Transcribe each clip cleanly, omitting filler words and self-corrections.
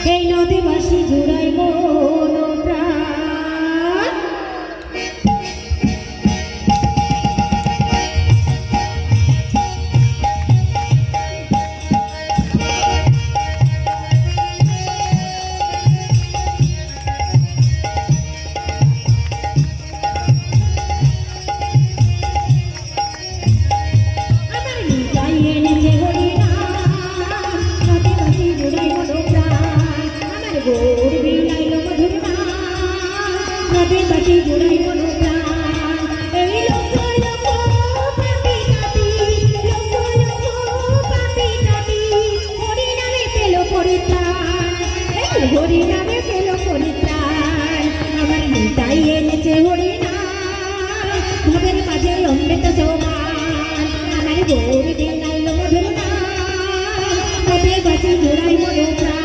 এই নদীবাসী জুড়াই মন প্রাণ। নদীবাসী জুড়াই মন প্রাণ। এই লক্ষ লক্ষ পাপি তাপি, লক্ষ লক্ষ পাপি তাপি হরি নামে পেল পরিত্রাণ। এই হরি নামে পেল পরিত্রাণ। আমার নিতাই এনেছে হরি নাম, ভবের মাঝে অমৃত সমান। আমার গৌর দিলাইল মধুর নাম, নদীবাসী জুড়াই মন প্রাণ।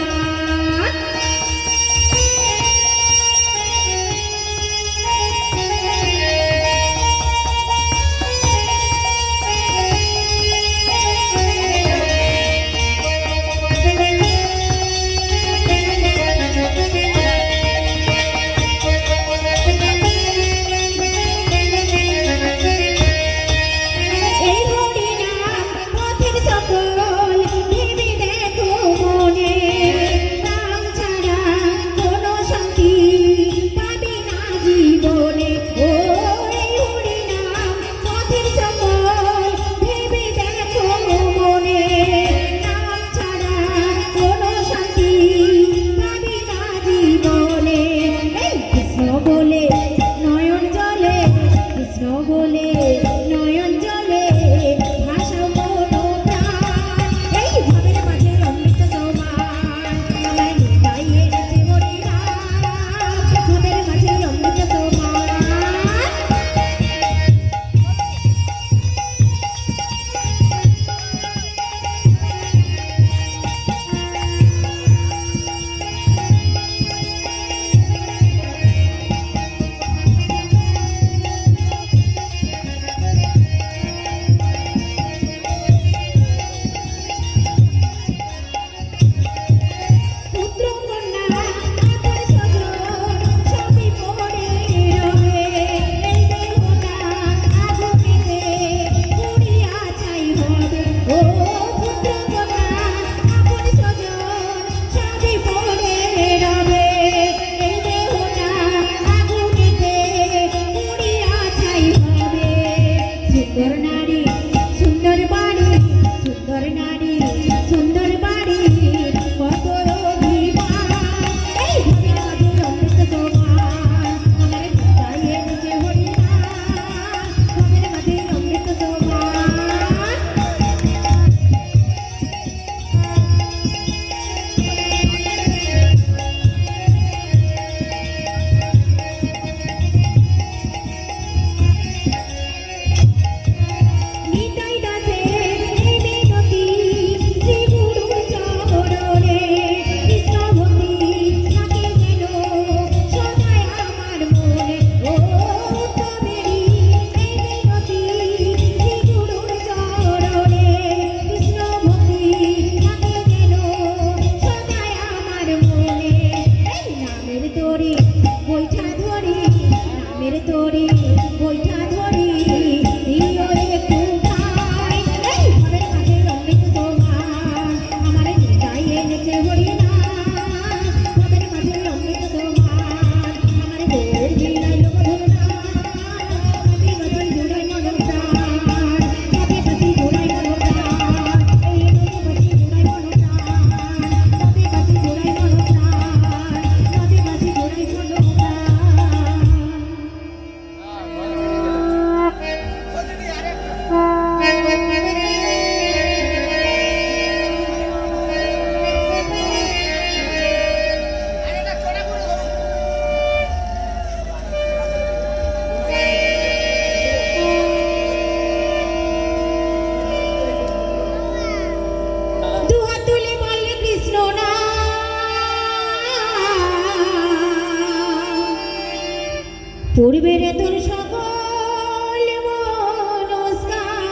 পূর্বের তোর সকল মনস্কার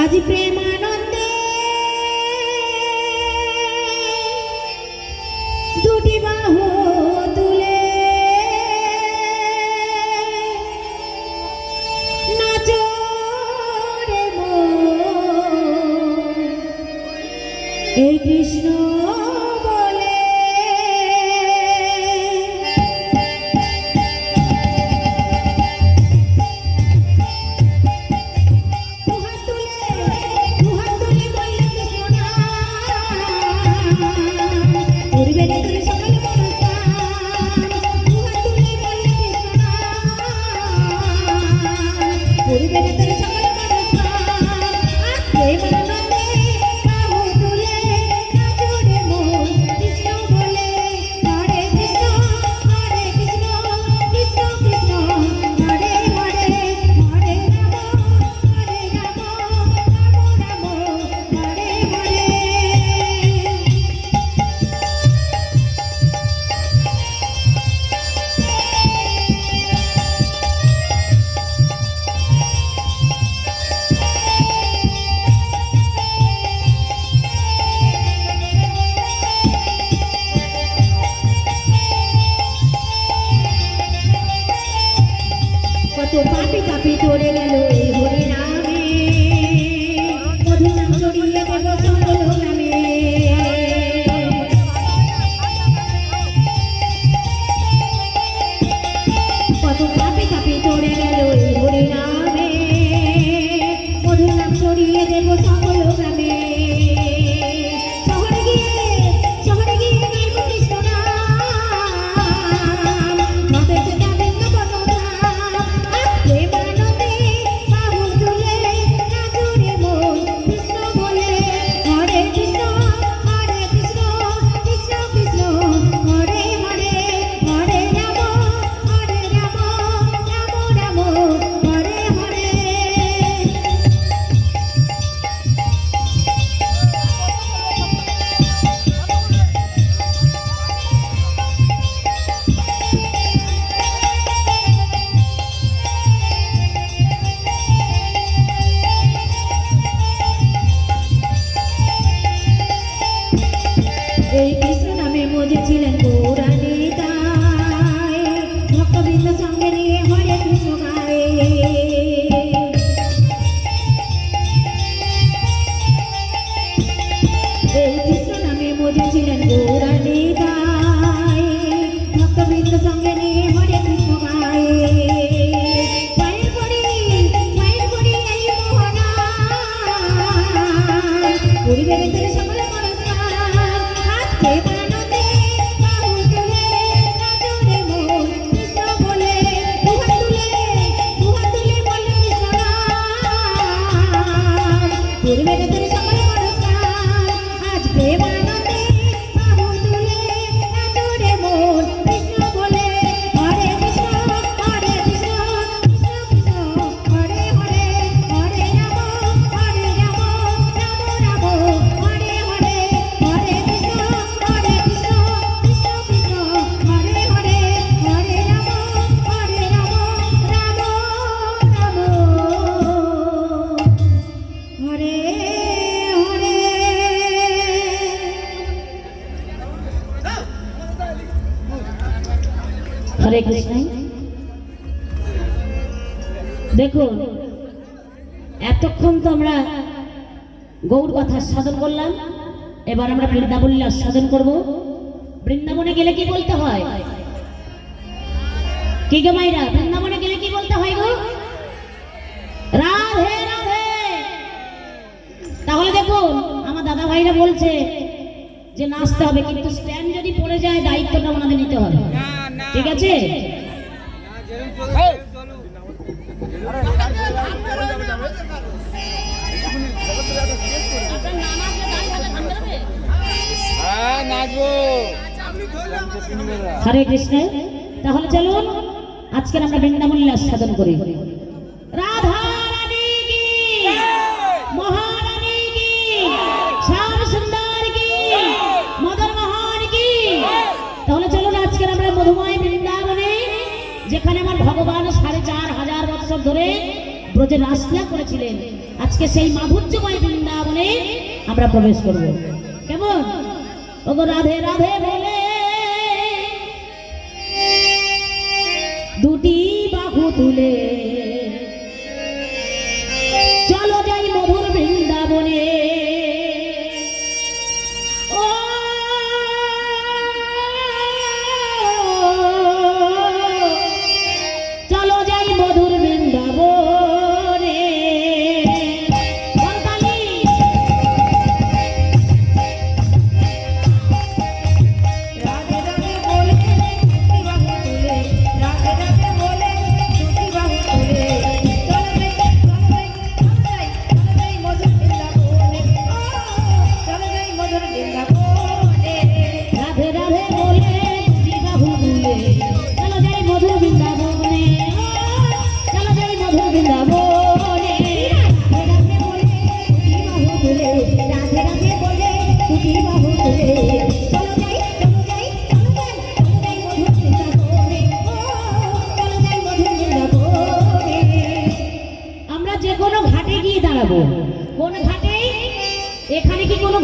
আজ প্রেমানন্দে এই কৃষ্ণ বলে দুহাত তুলে বললে কৃষ্ণ নাম, পূর্বের তোর সকল মনস্কাম। দুহাত তুলে বললে কৃষ্ণ নাম, পূর্বের তোর সকল মনস্কাম। আর প্রেমানন্দে বাহু তুলে নাচো রে মন, কৃষ্ণ বলে হরে কৃষ্ণ কৃষ্ণ কৃষ্ণ, হরে হরে হরে রাম রাম হরে হরে। কত পাপি তাপি তোরে গেল এই হরি নামে, মধুর নাম ছড়িয়ে দেব সকল গ্রামে। কত পাপি তাপি তোরে গেল এই হরি নামে, মধুর নাম ছড়িয়ে দেব সকল গ্রামে। শহরে গিয়ে গাইব কৃষ্ণ নাম, মাদের চেতা বৃন্দাবন ধাম। আর প্রেমানন্দে বাহু তুলে নাচো রে মন, কৃষ্ণ বলে হরে কৃষ্ণ কৃষ্ণ কৃষ্ণ, হরে হরে হরে রাম রাম রাম হরে হরে। এই কৃষ্ণ নামে মজেছিলেন গৌরানী তাই, ভক্তবৃন্দ সঙ্গে নিয়ে হরে কৃষ্ণ গায়ে। এই কৃষ্ণ নামে মজেছিলেন গৌরানী তাই, ভক্তবৃন্দ সঙ্গে নিয়ে হরে কৃষ্ণ গায়ে। পায়ের পরি এই মোহনাম, পরিবের তোর সকল মনস্কাম। হাত প্রেমানন্দে বাহু তুলে নাচো রে মন, কৃষ্ণ বলে দুহাত তুলে বল কৃষ্ণ নাম, পূর্বের তোর সকল মনস্কাম। আজ প্রেমানন্দে বাহু তুলে নাচো রে মন, কৃষ্ণ বলে হরে কৃষ্ণ কৃষ্ণ কৃষ্ণ, হরে হরে হরে রাম রাম রাম হরে হরে, হরে কৃষ্ণ কৃষ্ণ কৃষ্ণ, হরে হরে হরে রাম রাম হরে হরে। হরে কৃষ্ণ। দেখুন এতক্ষণ তো আমরা গৌর কথা সাধন করলাম, এবার আমরা বৃন্দাবনী আস্বাদন করব। বৃন্দাবনে গেলে কি বলতে হয়? কি গো মাইরা, বৃন্দাবনে গেলে কি বলতে হয় গো? রাধে রাধে। তাহলে দেখুন আমার দাদা ভাইরা বলছে যে নাচতে হবে, কিন্তু স্ট্যান্ড যদি পড়ে যায় দায়িত্বটা ওনাদের নিতে হবে, ঠিক আছে? হরে কৃষ্ণ। তাহলে চলুন আজকে আমরা বৃন্দাবন লীলা সাধন করি। রাধা রানী কি, মহারানী কি, শ্যাম সুন্দর কি, মদন মোহন কি। তাহলে চলুন আজকে আমরা মধুময় বৃন্দাবনে, যেখানে আমার ভগবান 4500 বছর ধরে ব্রজে রাসলীলা করেছিলেন, আজকে সেই মাধুর্যময় বৃন্দাবনে আমরা প্রবেশ করব। কেমন? ওগো রাধে রাধে বলে দুটি বাহু তুলে চলো যাই মধুর বৃন্দাবনে।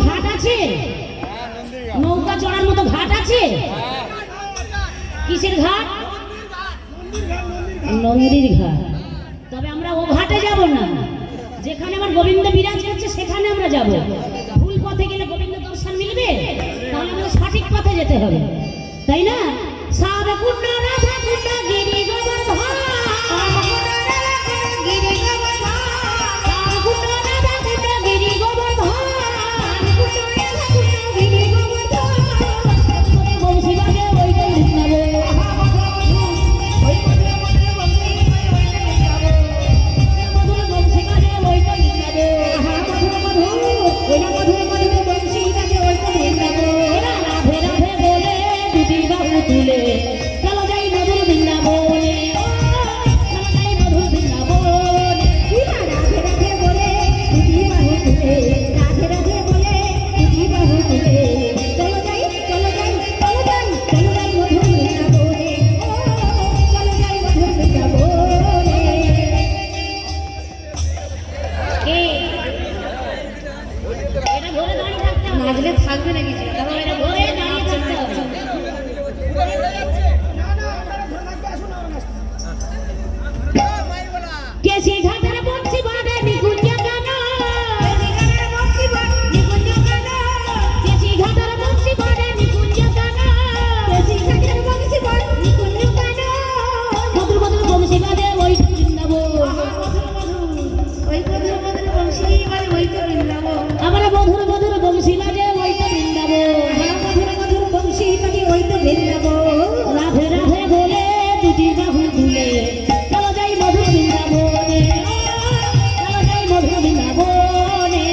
ঘাট আছে? নৌকা চড়ার মতো ঘাট আছে? কিসের ঘাট? নন্দীর ঘাট। তবে আমরা ও ঘাটে যাব না, যেখানে আমার গোবিন্দ বিরাজ করছে সেখানে আমরা যাব। ভুল পথে গেলে গোবিন্দ দর্শন মিলবে? তাহলে আমাদের সঠিক পথে যেতে হবে, তাই না? সারকুণ্ড রাধা কুণ্ড গিরি গোবর্ধন, সারকুণ্ড রাধা কুণ্ড গিরি গোবর্ধন, সারকুণ্ড রাধা কুণ্ড গিরি গোবর্ধন, সারকুণ্ড রাধা কুণ্ড গিরি গোবর্ধন। বংশী বাজে ওই তো বৃন্দাবন, ওই মধুর মধুর বংশী বাজে ওই তো বৃন্দাবন, মধুর মধুর ওই না মধুর মধুর বংশী বাজে ওই তো বৃন্দাবন। রাধে রাধে বলে দুটি বাহু তুলে চলো যাই মধুর বৃন্দাবনে, চলো যাই মধুর বৃন্দাবনে। রাধে রাধে বলে দুটি বাহু তুলে, রাধে রাধে বলে দুটি বাহু তুলে চলো যাই চলো যাই চলো যাই চলো যাই মধুর বৃন্দাবনে, চলো যাই মধুর বৃন্দাবনে। এটা ধরে দাঁড়িয়ে থাকতে হবে, নাচলে থাকবে না কিছু, এটা ধরে দাঁড়িয়ে থাকতে হবে। কেসি ঘাটের বংশী বাজে নিকুঞ্জ গান, কেসি ঘাটের বংশী বাজে নিকুঞ্জ গান, কেসি ঘাটের বংশী বাজে নিকুঞ্জ গান। মধুর মধুর বংশী বাজে ওই তো বৃন্দাবন, ওই মধুর মধুর বংশী বাজে ওই তো বৃন্দাবন। আমার মধুর মধুর বংশী বাজে ওই তো বৃন্দাবন, মধুর মধুর বংশী বাজে ওই তো বৃন্দাবন। রাধে রাধে বলে দুটি বাহু তুলে চলো যাই মধুর বৃন্দাবনে, চলো যাই মধুর বৃন্দাবনে।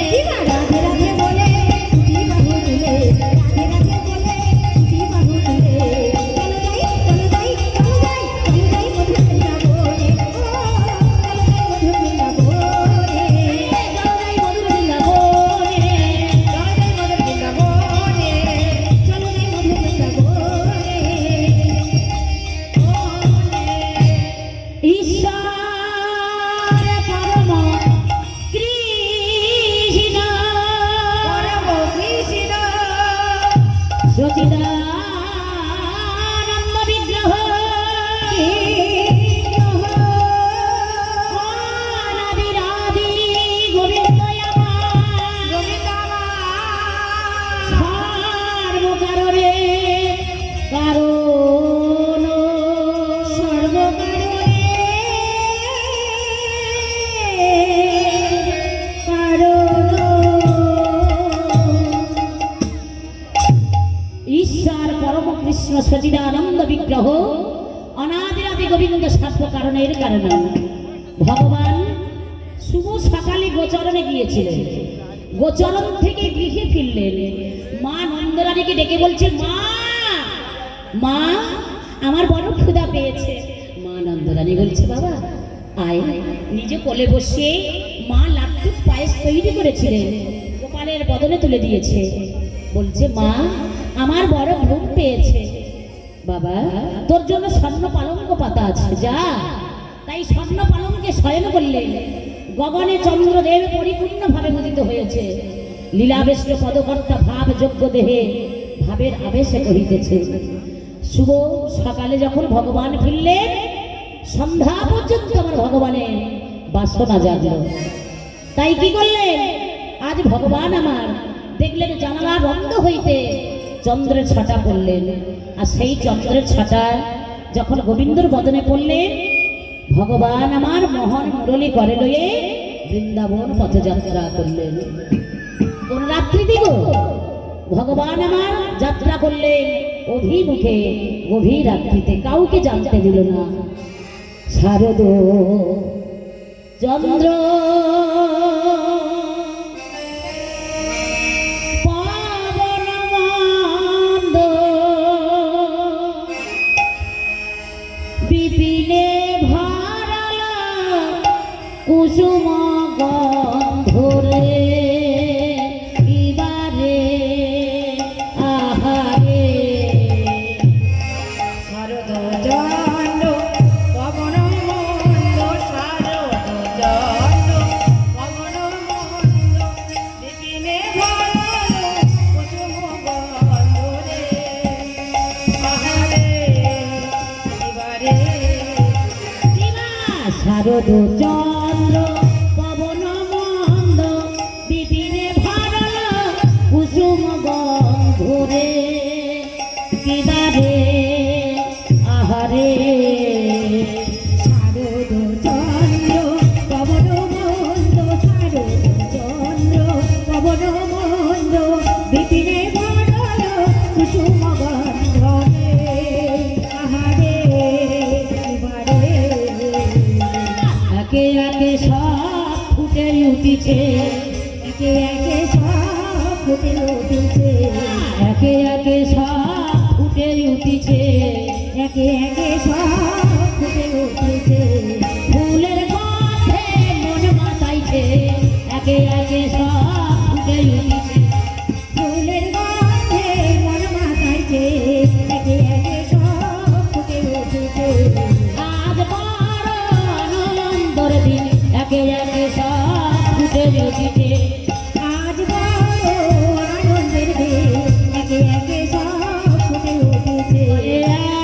রাধে রাধে বলে দুটি বাহু তুলে, রাধে রাধে বলে দুটি বাহু তুলে চলো যাই চলো যাই চলো যাই চলো যাই মধুর বৃন্দাবনে, চলো যাই মধুর বৃন্দাবনে, চলো যাই মধুর বৃন্দাবনে, চলো যাই মধুর বৃন্দাবনে, চলো যাই মধুর বৃন্দাবনে। ঈশ্বর পরম কৃষ্ণ, পরম কৃষ্ণ সচিদানন্দ বিগ্রহ, অনাদিরাদি গোবিন্দ আমার, গোবিন্দ আমার সর্বকারণে কারণ, সর্বকারণে কারণ। ঈশ্বর পরম কৃষ্ণ সচিদানন্দ বিগ্রহ, অনাদিরাদি গোবিন্দ সর্ব কারণের কারণ। ভগবান শুভ সকালে গোচরণে গিয়েছিলেন, গোচরণ থেকে গৃহে ফিরলেন। মা নন্দরানীকে ডেকে বলছে, মা মা আমার বড় ক্ষুধা পেয়েছে। মা নন্দরানী বলছে, বাবা আয়। নিজে কোলে বসে মা লাট্টু পায়েস তৈরি করেছিলেন, গোপালের বদনে তুলে দিয়েছে। বলছে, মা আমার বড় ঘুম পেয়েছে। বাবা তোর জন্য স্বর্ণ পালঙ্ক পাতা আছে, যা। তাই স্বর্ণ পালঙ্কে শয়ন করলেন। গগনে চন্দ্রদেব পরিপূর্ণভাবে মুদিত হয়েছে। লীলাবেষ্ট পদকর্তা ভাব যোগ্য দেহে ভাবের আবেশে কহিতেছে। শুভ সকালে যখন ভগবান ফিরলেন, সন্ধ্যা পর্যন্ত আমার ভগবানের বাসনা জাগল। তাই কি করলেন, আজ ভগবান আমার দেখলেন জানালা বন্ধ হইতে চন্দ্রের ছাটা পড়লেন। আর সেই চন্দ্রের ছাটা যখন গোবিন্দর বদনে পড়লেন, ভগবান আমার মোহন মুরলী করে লয়ে বৃন্দাবন পথযাত্রা করলেন। কোন রাত্রি দিগ ভগবান আমার যাত্রা করলেন অভিমুখে, গভীর রাত্রিতে, কাউকে জানতে দিল না। শারদ চন্দ্র পবনমন্দ বিপিনে ভরল কুসুম গন্ধরে ইবারে আহারে। শারদ চন্দ্র পবন মন্দ, শারদ চন্দ্র শারদ চন্দ্র পবন মন্দ বিপিনে ভরল কুসুম গন্ধরে কেদারে আহারে শারদ চন্দ্র পবন মন্দ শারদ চন্দ্র পবন মন্দ বিপিনে ভরল কুসুম গন্ধরে আহারে এবারে একে একে সব ফুটে উঠিছে একে একে সব ফুটে উঠিছে একে একে সব ফুটে উঠিছে একে একে সব ফুটে উঠিছে ফুলের গন্ধে মন মাতাইছে একে একে সব ফুটে উঠিছে ফুলের গন্ধে মন মাতাইছে একে একে সব ফুটে উঠিছে আজ বড় আনন্দের দিন একে একে সব ফুটে উঠিছে আজ বড় আনন্দের দিন একে একে সব ফুটে উঠিছে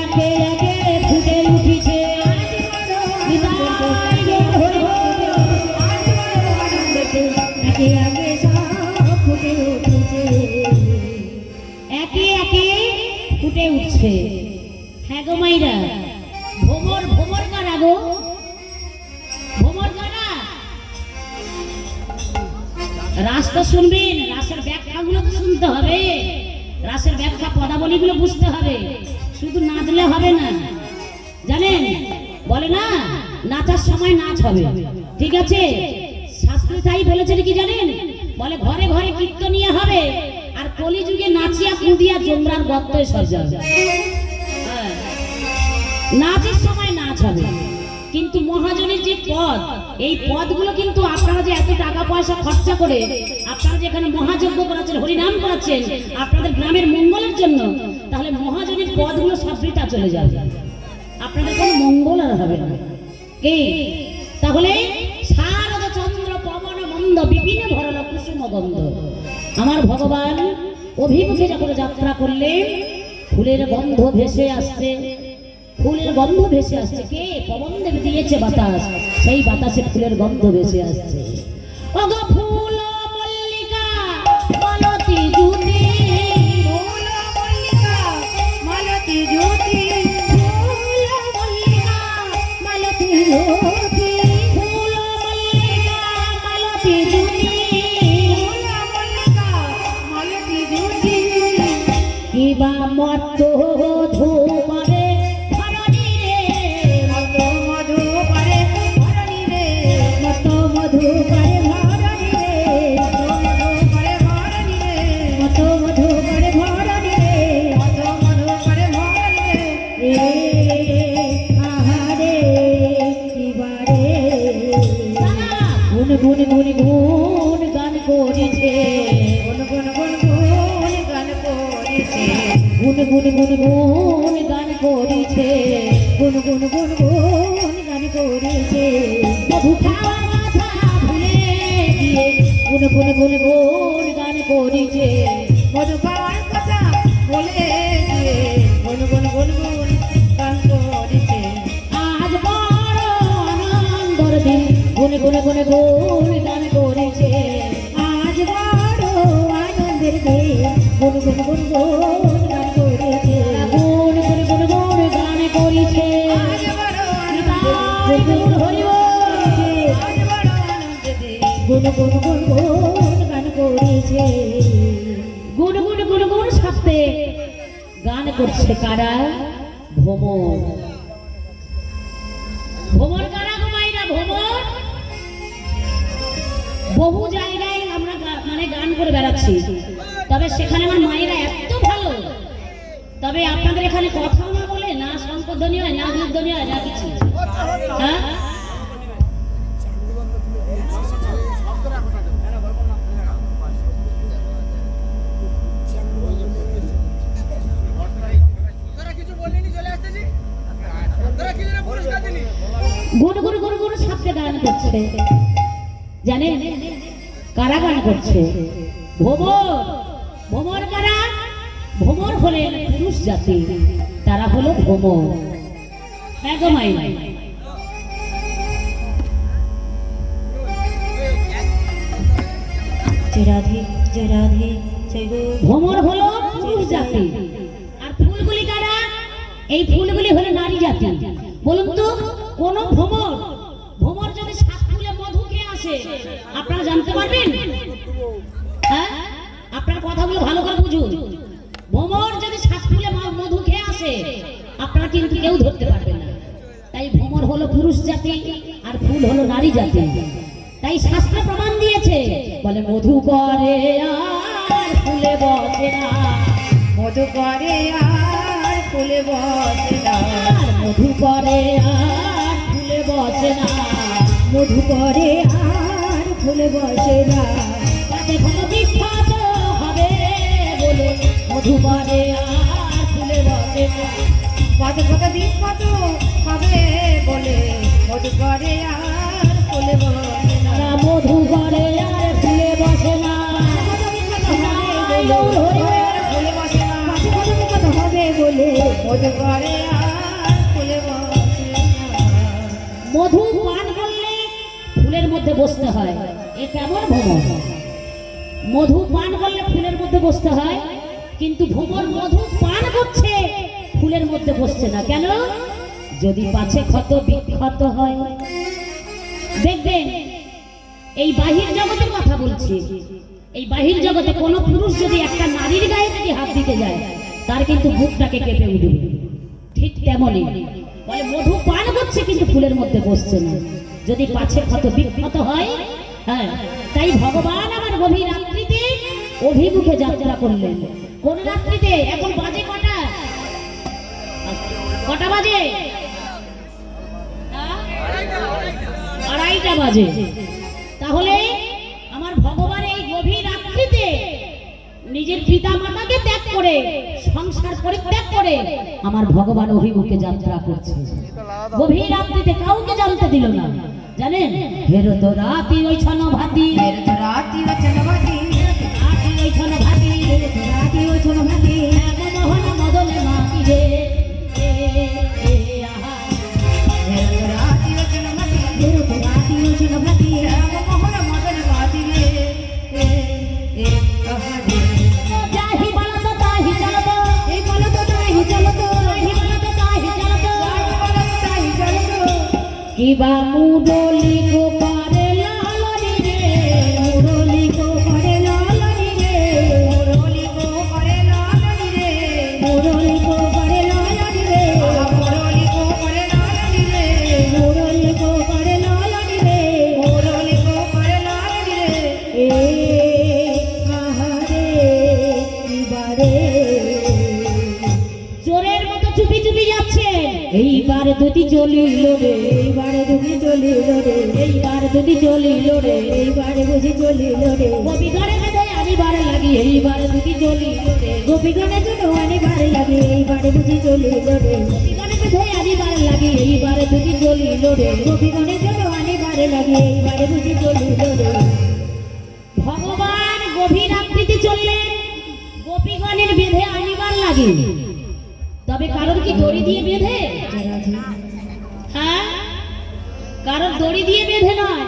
একে একে ফুটে উঠিছে একে একে সব ফুটে উঠেছে একে একে ফুটে উঠছে হ্যাঁ গো মাইরা ভোমর ভোমর কারা গো ভোমর কারা রাস্তা শুনবেন রাসের ব্যাখ্যাগুলো তো শুনতে হবে রাসের ব্যাখ্যা পদাবলীগুলো বুঝতে হবে শুধু নাচলে হবে না জানেন বলে না নাচার সময় নাচ হবে ঠিক আছে শাস্ত্রে তাই বলেছেন কি জানেন বলে ঘরে ঘরে কীর্তনিয়া হবে আর কলিযুগে নাচিয়া কুদিয়া জমরার গর্তে সজাবে নাচের সময় নাচ হবে কিন্তু মহাজনের যে পদ এই পদগুলো কিন্তু আপনারা যে এত টাকা পয়সা খরচা করে আপনারা যে এখানে মহাযজ্ঞ করাচ্ছেন হরিনাম করাচ্ছেন আপনাদের গ্রামের মঙ্গলের জন্য তাহলে মহাজনের পদগুলো সব বৃথা চলে যাবে আপনাদের কোনো মঙ্গল আর হবে না কি তাহলে শারদ চন্দ্র পবন মন্দ বিপিনে ভরল কুসুম গন্ধ আমার ভগবান অভিমুখে যখন যাত্রা করলেন ফুলের গন্ধ ভেসে আসছে ফুলের গন্ধ ভেসে আসছে কে পবন দেব দিয়েছে বাতাস সেই বাতাসে ফুলের গন্ধ ভেসে আসছে ওগো ফুল মল্লিকা মালতী জুতি ফুল মল্লিকা মালতী জুতি ফুল মল্লিকা মালতী জুতি ফুল মল্লিকা মালতী জুতি ফুল মল্লিকা মালতী জুতি কিবা মত ধূপরে গুন গুন গুন গান করেছে গুন গুন গুন গুন গান করেছে গুন গুন গুন গুন গান করেছে গুন গুন গুন গুন গান করেছে মধু খাওয়ার কথা ভুলে গিয়ে গুন গুন গুন গুন গান করেছে মধু খাওয়ার কথা ভুলে গিয়ে গুন গুন গুন গুন গান করেছে আজ বড় আনন্দের দিন গুন গুন গুন গুন গান করেছে আজ বড় আনন্দের দিন গুন গুন গুন গুন গান করেছে গুন গুন গুন গুন গান করেছে আজ বড় আনন্দের হরি আজ বড় আনন্দের দিন গুন গুন গুন গুন গান করেছে গুন গুন গুন গুন সাথে গান করছে কারা ভ্রমর ভ্রমর কারা গো মাইরা ভ্রমর বহু জায়গায় আমরা মানে গান করে বেড়াচ্ছি তবে সেখানে আমার মায়েরা এত ভালো তবে আপনাদের এখানে কথাও না বলে না সংকোধনী হয় না নির্ধনী হয় না কিছু হ্যাঁ গুন গুন গুন গুন সাথে গান করছে জানেন কারা গান করছে ভ্রমর ভ্রমর কারা ভ্রমর হলেন পুরুষ জাতি তারা হলো ভ্রমর জয় রাধে জয় রাধে জয় গো। ভ্রমর হলো পুরুষ জাতি, আর ফুলগুলি কারা? এই ফুলগুলি হলো নারী জাতি। বলুন তো, কোন ভ্রমর ভ্রমর যদি সাত ফুলে মধু খেয়ে আসে, আপনারা জানতে পারবেন? হ্যাঁ, আপনার কথাগুলো ভালো করে বুঝুন। ভ্রমর যদি সাত ফুলে মধু খেয়ে আসে, আপনারা কিন্তু কেউ ধরতে পারবেন না। তাই ভ্রমর হলো পুরুষ জাতি, আর ফুল হলো নারী জাতি। তাই শাস্ত্র প্রমাণ দিয়েছে, বলে মধু করে আর ফুলে বসে না, মধু করে আর ফুলে বসে না, মধু করে আর ফুলে বসে না, মধু করে আর ফুলে বসে না। তাতে কোনো বিখ্যাত হবে বলে মধু করে আর ফুলে বসে না। কত কত দিন কত হবে বলে মধু করে আর ফুলে বসে না, না মধু করে আর ফুলে বসে না। ফুলে বসে না, কত হবে বলে মধু করে আর ফুলে বসে না। মধু পান করলে ফুলের মধ্যে বসতে হয়, এ কেমন ভ্রমর? মধু পান করলে ফুলের মধ্যে বসতে হয়, কিন্তু ভ্রমর মধু পান করছে, ফুলের মধ্যে বসছে না। কেন? যদি পাছে ক্ষত বিক্ষত হয়। দেখবেন, এই বাহির জগতের কথা বলছি, এই বাহির জগতে কোনো পুরুষ যদি একটা নারীর গায়ে যদি হাত দিতে যায়, তার কিন্তু বুকটাকে কেঁপে উঠবে। ঠিক তেমনই বলে মধু পান করছে কিন্তু ফুলের মধ্যে বসছে না, যদি পাছে ক্ষত বিক্ষত হয়। হ্যাঁ, তাই ভগবান আমার গভীর রাত্রিতে অভিমুখে যাত্রা করলেন। কোন রাত্রিতে? এখন বাজে কটা? কটা বাজে? আড়াইটা বাজে। তাহলে আমার ভগবান এই গভীর রাত্রিতে নিজের পিতা মাতাকে ত্যাগ করে, সংসার পরিত্যাগ করে আমার ভগবান অভিমুখে যাত্রা করছে। গভীর রাত্রিতে কাউকে জানতে দিল না। জানেন, হেরো তো রাতি ওই ছন ভাতি, এর তো রাতি রচন ভাতি, রাতি ওই ছন ভাতি, রাতি ওই ছোট ভাতি, মোহন মদনে মাতি রে আহা। এর তো রাতি রচন ভাতি, হেরো তো রাতি ওই ছন ভাতি, মোহন মদন ভাতি রে আহা রে। যাহি বলতো তাহি চলতো, এই বলো তো তাই চলতো, যাহি বলতো তাহি চলতো, বলো তো তাই চলতো। কিবা মুরলি গো পারে লালনি রে, মুরলি গো করে লালনি রে, মুরলি গো করে লালনি রে, মুরলি গো পারে লালনি রে, মুরলি গো করে লালনি রে, মুরলি গো পারে লালনি রে। মুরলি গো করে লালনি রে। এ আহারে এবারে জোরের মতো চুপি চুপি যাচ্ছে। এইবার দুটি চলিল রে, এইবারে দুটি চলিল রে, এইবার দুটি চলিল রে, এইবারে বুঝি চলিল রে, গোপীগণে বেঁধে আনিবার লাগি, এইবার দুটি চলিল রে, গোপীগণের জন্য অনেকবার লাগে, এইবারে বুঝি চলিল রে, গোপীগণে বেঁধে আনিবার লাগি, এইবার দুটি চলিল রে। গোপীগণের জন্য অনেকবার লাগে, এইবারে বুঝি চলিল রে। ভগবান গভীর রাত্রিতে চললেন, গোপীগণের বেঁধে আনিবার লাগে। তবে কারণ কি দড়ি দিয়ে বেঁধে? হ্যাঁ, কারণ দড়ি দিয়ে বেঁধে নয়,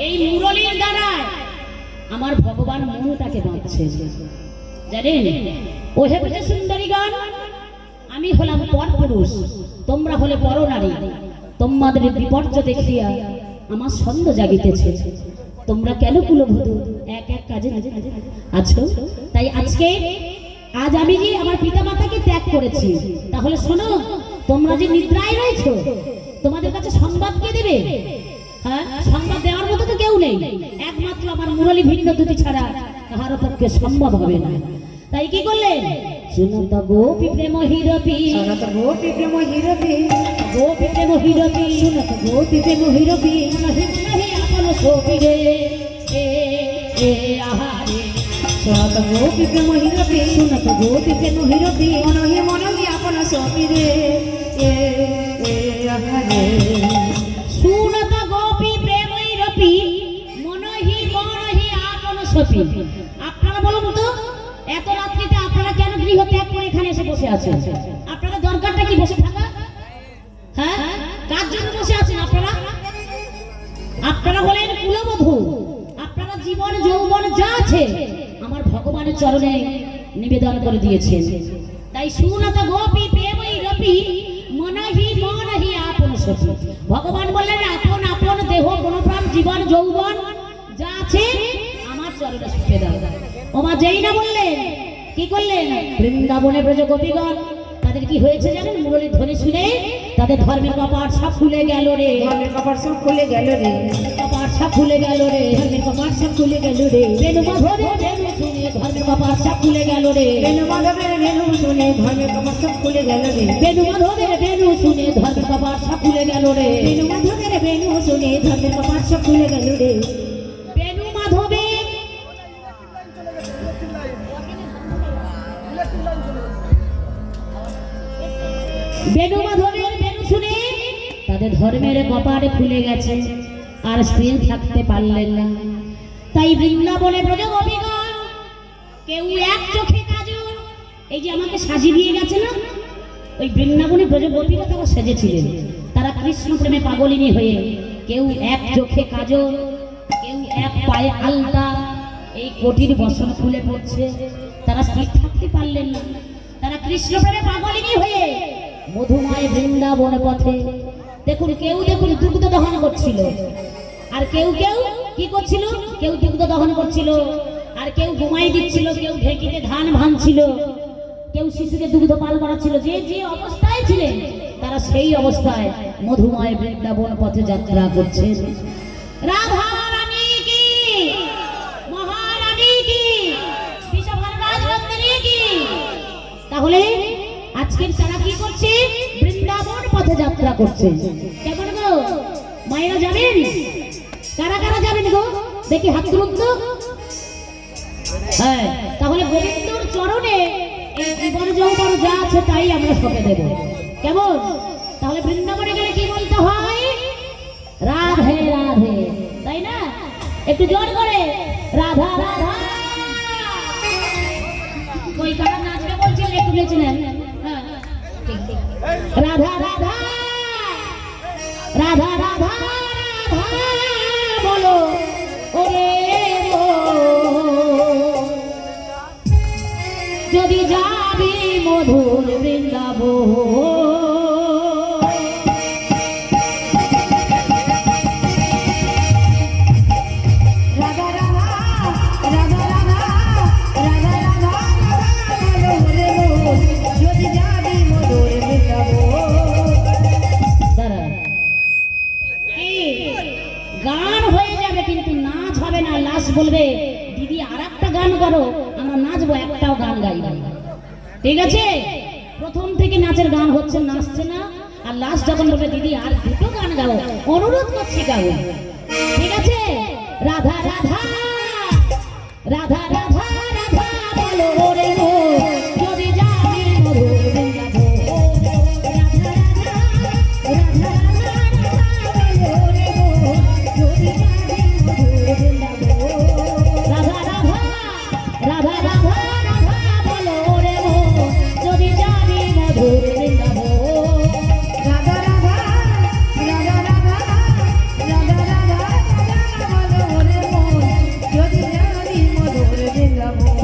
এই মুরলির দ্বারা আমার ভগবান মনটাকে বাঁধছে। জানেন, ও হে বুঝে সুন্দরীগণ, আমি হলাম পর পুরুষ, তোমরা হলে পর নারী। তোমাদের বিপর্য দেখিয়া আমার ছন্দ জাগিতেছে। তোমরা কেন কুলবধূ এক এক কাজে আছো? তাই আজ আমি যে আমার পিতা মাতাকে ত্যাগ করেছি, তাহলে শোনো, তোমরা যে নিদ্রায় রয়েছো, তোমাদের কাছে সংবাদ কে দেবে? হ্যাঁ, সংবাদ দেওয়ার মতো তো কেউ নেই, একমাত্র আমার মুরলী ভিন্ন দুটি ছাড়া কাহার পক্ষে সম্ভব হবে না। তাই কি করলেন? শুনত গোপী প্রেম হিরপি, সনত গোপী প্রেম হিরপি, গোপী প্রেম হিরপি, শুনত গোপী প্রেম হিরপি, মনহি মনহি আপন সপি রে আহারে। সনত গোপী প্রেম হিরপি, শুনত গোপী প্রেম হিরপি, মনহি মনহি আপন সপি রে আহারে। শুনত গোপী প্রেম হিরপি, মনহি মনহি আপন সপি। আপনারা বলুন তো, এত রাত্রিতে আপনারা কেন গৃহ ত্যাগ করে এখানে এসে বসে আছেন? আপনাদের দরকারটা কি বসে থাকা? হ্যাঁ, কার জন্য বসে আছেন আপনারা? আপনারা হলেন কুলবধূ, আপনারা জীবন যৌবন চরণে নিবেদন করে দিয়েছেন। তাই শুনত গোপী প্রেমই রপি মনহি আপন সখী। ভগবান বললেন আপন আপন দেহ প্রাণ জীবন যৌবন যা আছে আমার চরণে সুখে দাও। ওমা যেই না বললেন কি করলেন, বৃন্দাবনে ব্রজ গোপীগণ তাদের কি হয়েছে জানেন, মুরলীর ধ্বনি শুনে তাদের ধর্মের কপাট সব খুলে গেল রে, ধর্মের কপাট সব খুলে গেল রে, কপাট সব খুলে গেল রে, ধর্মের কপাট সব খুলে গেল রে, বেনু মাধবের বেনু শুনে ধর্মের কপাট সব খুলে গেল রে, বেনু মাধবের বেনু শুনে ধর্মের কপাট সব খুলে গেল রে, বেনু মাধবের বেনু শুনে ধর্মের কপাট সব খুলে গেল রে, বেনু মাধবের বেনু শুনে ধর্মের কপাট সব খুলে গেল রে, বেনু মাধবের বেনু মাধবের বেনু শুনে তাদের ধর্মের কপাট খুলে গেছে, আর স্থির থাকতে পারলেন না। তাই বৃন্দাবনে ব্রজ গোপীগণ কেউ এক চোখে কাজল, এই যে আমাকে সাজিয়ে দিয়ে গেছে না, ওই বৃন্দাবনে ব্রজ গোপীরা তারা সেজেছিলেন, তারা কৃষ্ণ প্রেমে পাগলিনী হয়ে কেউ এক চোখে কাজল, কেউ এক পায়ে আলতা, এই কোটির বসন খুলে পড়ছে, তারা স্থির থাকতে পারলেন না। তারা কৃষ্ণ প্রেমে পাগলিনী হয়ে মধুময় বৃন্দাবন পথে দেখুন, কেউ দেখুন দুগ্ধ দহন করছিল, আর কেউ কেউ কি করছিল, কেউ দুগ্ধ দহন করছিল, আর কেউ ঘুমাই দিচ্ছিল, কেউ ঢেকিতে ধান ভাঙছিল, কেউ শিশুকে দুগ্ধ পান করাচ্ছিল। যে যে অবস্থায় ছিলেন তারা সেই অবস্থায় মধুময় বৃন্দাবন পথে যাত্রা করছে। রাধা রানী কি, মহারানী কি, বিশ্বভানুরাজ নন্দিনী কি। তাহলে আজকের তারা কি করছে, বৃন্দাবন পথে যাত্রা করছে। কেমন গো মায়েরা যাবেন, কারা কারা যাবেন গো, দেখি হাত তুলুন তো। হ্যাঁ, তাহলে গোবিন্দর চরণে এই জীবন যৌবন যা আছে তাই আমরা সঁপে দেব। কেমন, তাহলে বৃন্দাবনে গেলে কি বলতে হয়, রাধে রাধে, তাই না? একটু জোর করে রাধা রাধা। ওই কারা নাচবে বলছেন, একটু নেচে নেন। হ্যাঁ, রাধা রাধা রাধা রাধা রাধা বলো ওরে ও, যদি যাবি মধুর বৃন্দাবন। রাধা রাধা রাধা রাধা রাধা রাধা রে মন, যদি যাবি মধুর বৃন্দাবন। গান হয়ে যাবে কিন্তু নাচ হবে না। লাস্ট বলবে দিদি আর একটা গান করো, আমরা নাচবো, একটাও গান গাইব, ঠিক আছে? প্রথম থেকে নাচের গান হচ্ছে, নাচছে না, আর লাস্ট যখন বলবে দিদি আর দুটো গান গাও, অনুরোধ করছি গাও, ঠিক আছে? রাধা রাধা রাধা রাধা রাধা বলো ওরে ও, যদি যাবি মধুর বৃন্দাবন। রাধা রাধা রাধা রাধা বলো ওরে ও, যদি যাবি মধুর বৃন্দাবন। রাধা রাধা রাধা রাধা রাধা বলো ওরে ও, যদি যাবি মধুর বৃন্দাবন। রাধা রাধা রাধা রাধা রাধা রাধা রাধা বলো রে মন, যদি যাবি মধুর বৃন্দাবন।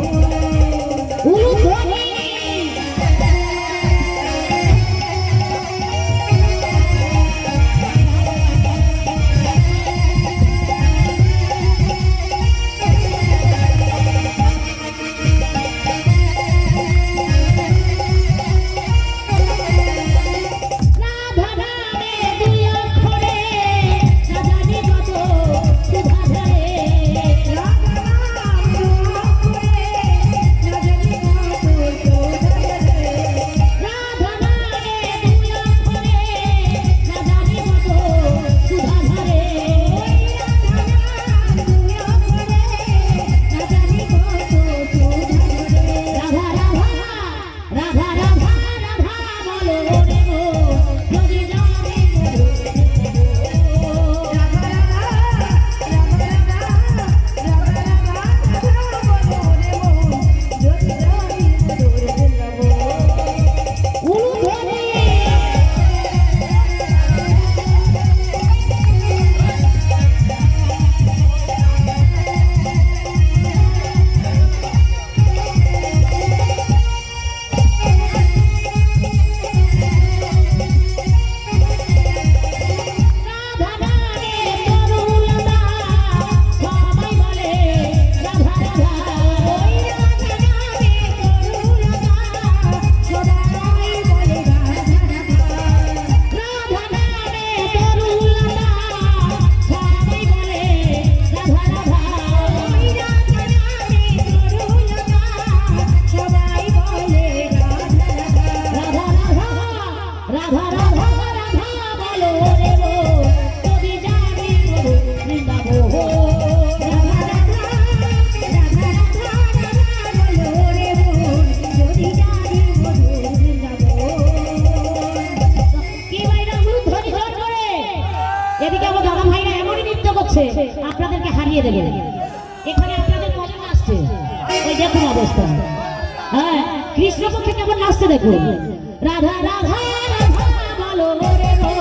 আপনাদেরকে হারিয়ে দেবে। এখানে আপনাদের কজন আসছে ওই দেখুন অবস্থা। হ্যাঁ, কৃষ্ণপক্ষে কেমন নাচতে দেখুন। রাধা রাধা রাধা বলো রে গো,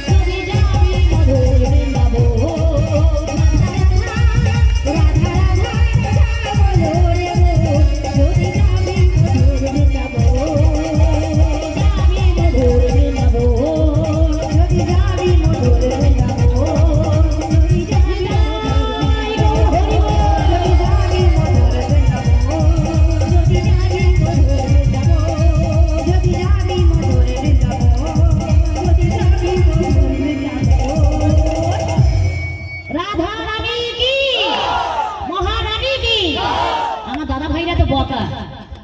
তুমি যাবি মধুর বৃন্দাবন। রাধা রাধা রাধা বলো রে গো, তুমি যাবি মধুর বৃন্দাবন। যাবি মধুর বৃন্দাবন, যদি যাবি মধুর বৃন্দাবন, যদি যাবি হরি বল, যদি যাবি মধুর বৃন্দাবন, যদি যাবি মধুর বৃন্দাবন, যদি যাবি মধুর বৃন্দাবন, যদি যাবি মধুর বৃন্দাবন। রাধা রানী কি, মহারানী কি। আমার দাদা ভাইরা তো বকা,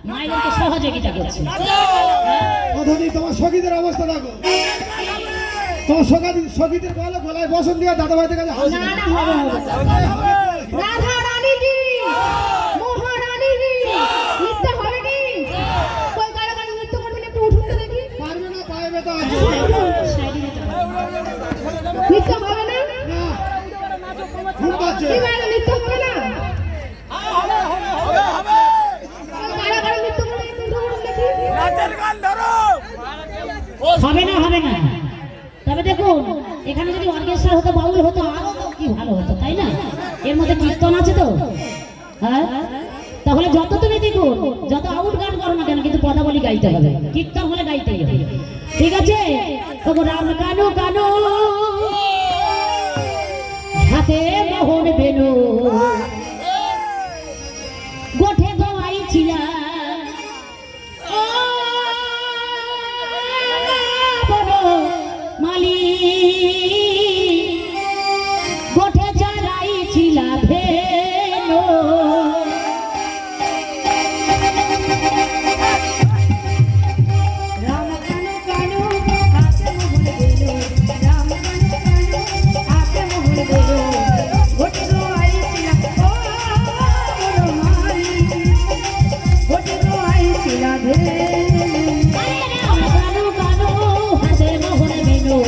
মায়েরকে সহযোগিতা করছে। অথনি তোমার সখীদের অবস্থা দেখো। তোমার সখীদের বলো গলায় বসন দিয়ে দাদা ভাইদের কাছে হাসি। না না, হবে হবে। রাধা রানী কি, মহারানী কি, নৃত্য হবে কি? কই কারা কারা নৃত্য করবেন একটু উঠুন তো দেখি। পারবে না, পায়ে ব্যথা আছে। সাইডে যেতে হবে। নৃত্য হবে না? না, ঘুম পাচ্ছে। কি মানে নৃত্য হবে না? কারা কারা নৃত্য করবেন একটু উঠুন দেখি। হবে না, হবে না। তবে দেখুন, এখানে যদি অর্কেস্ট্রা হতো, বাউল হতো, আরো তো কি ভালো হতো, তাই না? এর মধ্যে কীর্তন আছে তো। হ্যাঁ, তাহলে যত তুমি দেখুন, যত আউট গান করো না কেন, কিন্তু পদাবলী গাইতে হবে। কীর্তন হলে গাইতেই হবে, ঠিক আছে? তবু রাম কানু কানু, হাতে মোহন বেনু, গোঠে দোয়াই ছিলা, ও বড় মালি, গোঠে চড়াই ছিলা ভেলো। রাম কানু কানু হাতে মোহন বেলো, রাম কানু কানু হাতে মোহন বেলো, ঘটে গো আইছিলা ও বড় মালি, ঘটে গো আইছিলা ভেলো। কানু কানু হাতে মোহন বেনু,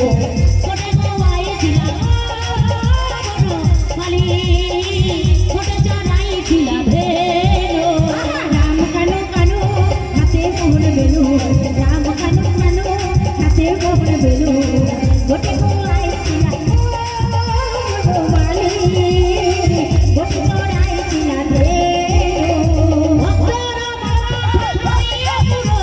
গোঠে দোয়াই ছিলা, ও বড় মালি, গোঠে চড়াই ছিলা ভেলো। রাম কানু কানু হাতে মোহন বেলো, রাম কানু কানু হাতে মোহন বেলো, ঘটে গো আইছিলা ও বড় মালি, ঘটে গো আইছিলা ভেলো। ভক্তরা বাবা হইয়া পুরো,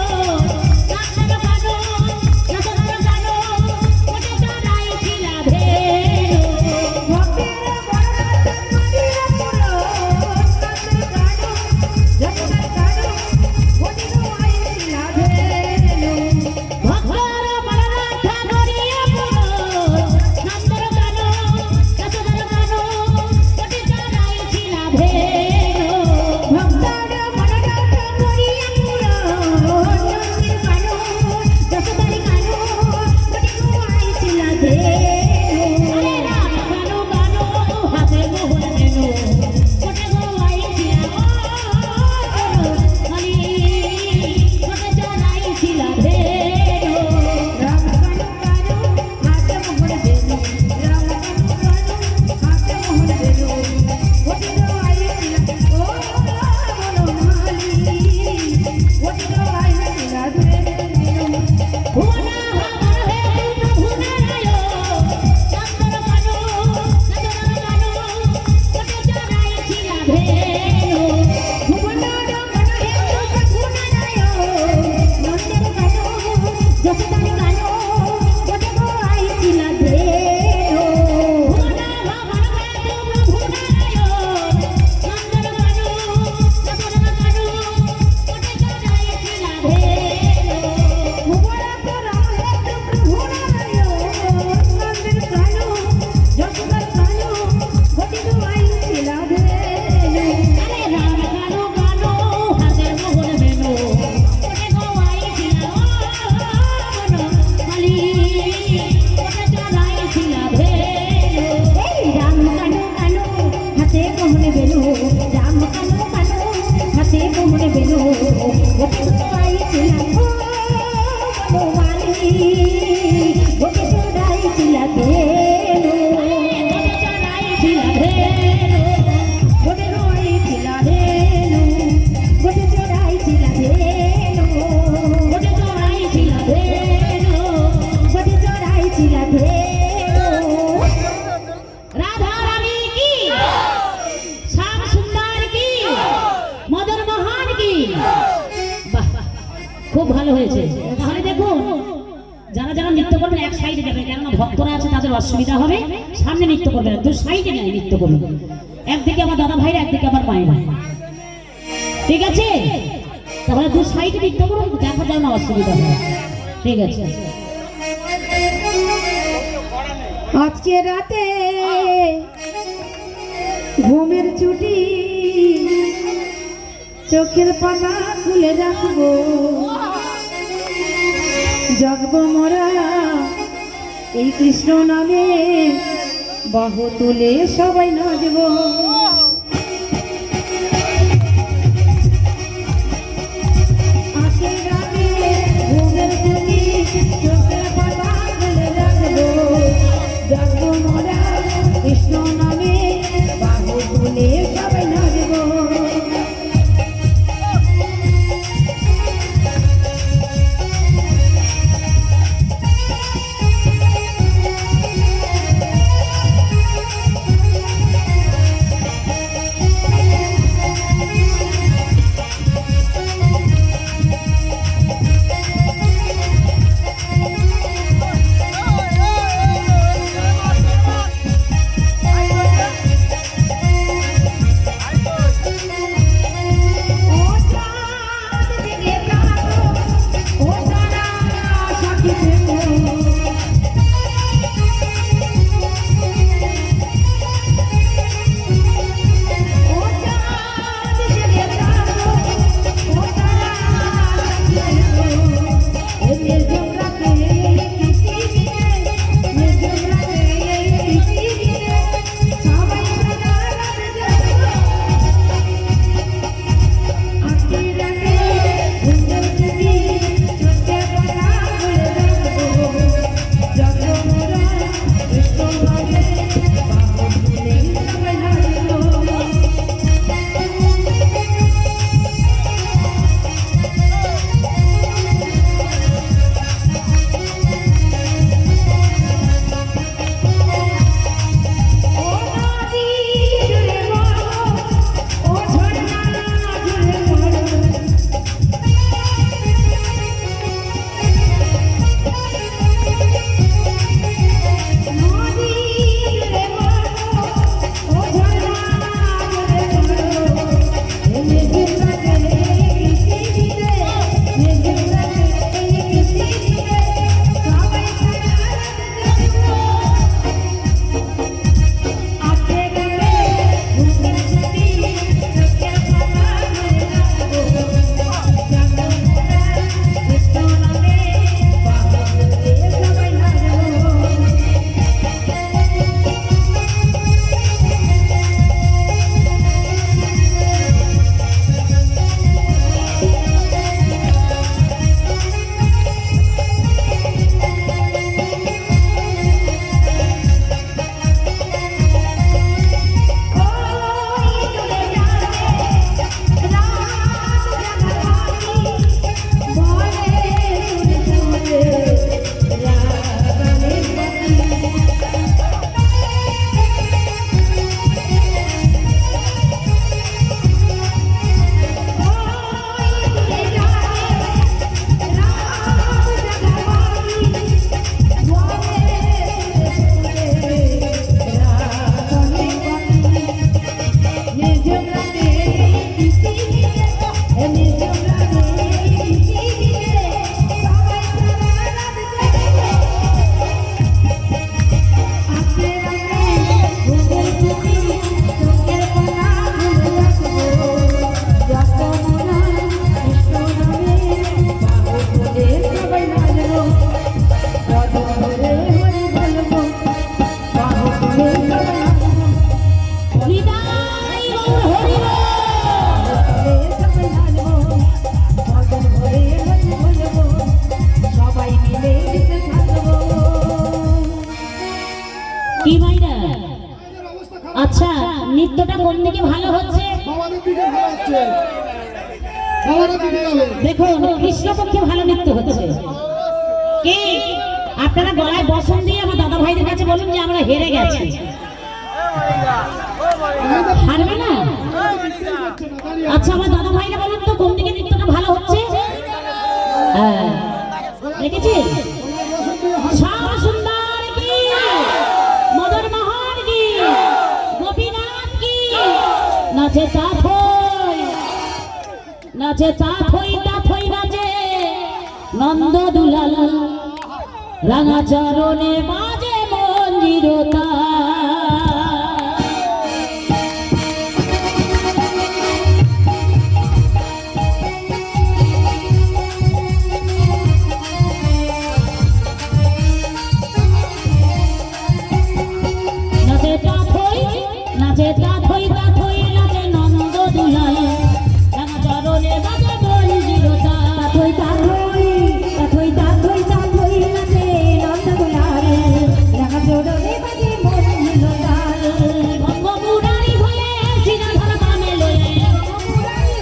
খুব ভালো হয়েছে। তাহলে দেখুন যারা যারা নৃত্য করবেন এক সাইডে যাবে, কেননা ভক্তরা আছে তাদের অসুবিধা হবে, সামনে নৃত্য করবে না, দু সাইডে নেয় নৃত্য করবে, একদিকে আমার দাদা ভাইরা একদিকে আমার মায়েরা, ঠিক আছে? তাহলে দু সাইডে নৃত্য করুন, দেখা যায় না অসুবিধা হবে, ঠিক আছে? আজকে রাতে ঘুমের ছুটি, চোখের পাতা খুলে রাখবো, জাগবো মোরা এই কৃষ্ণ নামে, বাহু তুলে সবাই নাচবো। আজকে রাতে ঘুমের ছুটি, চোখের পাতা খুলে রাখবো, জাগবো মোরা কৃষ্ণ নামে, বাহু তুলে সবাই নাচবো। কি ভাইরা? আচ্ছা নৃত্যটা কোন দিকে ভালো হচ্ছে? বাবাদের দিকে ভালো হচ্ছে, বাবাদের দিকে ভালো। দেখুন কৃষ্ণপক্ষে ভালো নৃত্য হচ্ছে। কি আপনারা গলায় বসন দিয়ে আমার দাদা ভাইদের কাছে বলুন যে আমরা হেরে গেছি। হারবে না? আচ্ছা আমার দাদা ভাইরা বলুন তো কোন দিকে নৃত্যটা ভালো হচ্ছে? হ্যাঁ দেখেছিস গলায় বসন দিয়ে হাসি। শ্যাম সুন্দর কি মদন মোহন কি গোপীনাথ কি নাচে তাথই নাচে তাথই তাথই নাচে নন্দ দুলাল রাঙা চরণে বাজে মঞ্জিরতা নাচে তাথই নাচে তাথই তাথই নাচে নন্দ দুলাল রাঙা চরণে বাজে মঞ্জিরতা তাথই তাথই তাথই তাথই তাথই নাচে নন্দ দুলাল রাঙা চরণে বাজে মঞ্জিরতাল বঙ্গমুরারি হয়ে সিনাধর বামে লয়ে বঙ্গমুরারি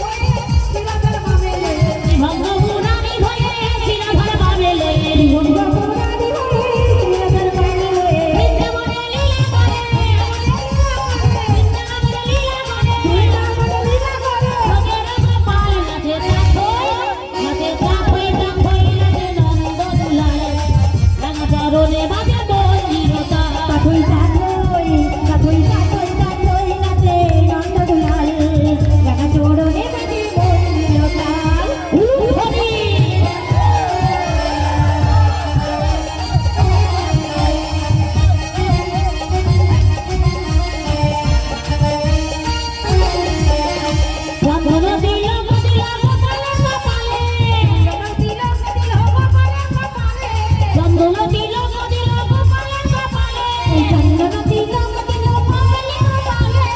হয়ে সিনাধর বামে লয়ে বৃন্দাবনে লীলা করে বৃন্দাবনে লীলা করে ভগের গোপাল নাচে তাথই তাথই নাচে নন্দ দুলাল রাঙা চরণে বাজে মঞ্জিরতা তাথই তাথই তাথই তাথই তাথই নাচে নন্দ দুলাল রাঙা চরণে বাজে মঞ্জিরতাল হরি বন্ধন দিল দিল গোপালে গোপালে বন্ধন দিল দিল গোপালে গোপালে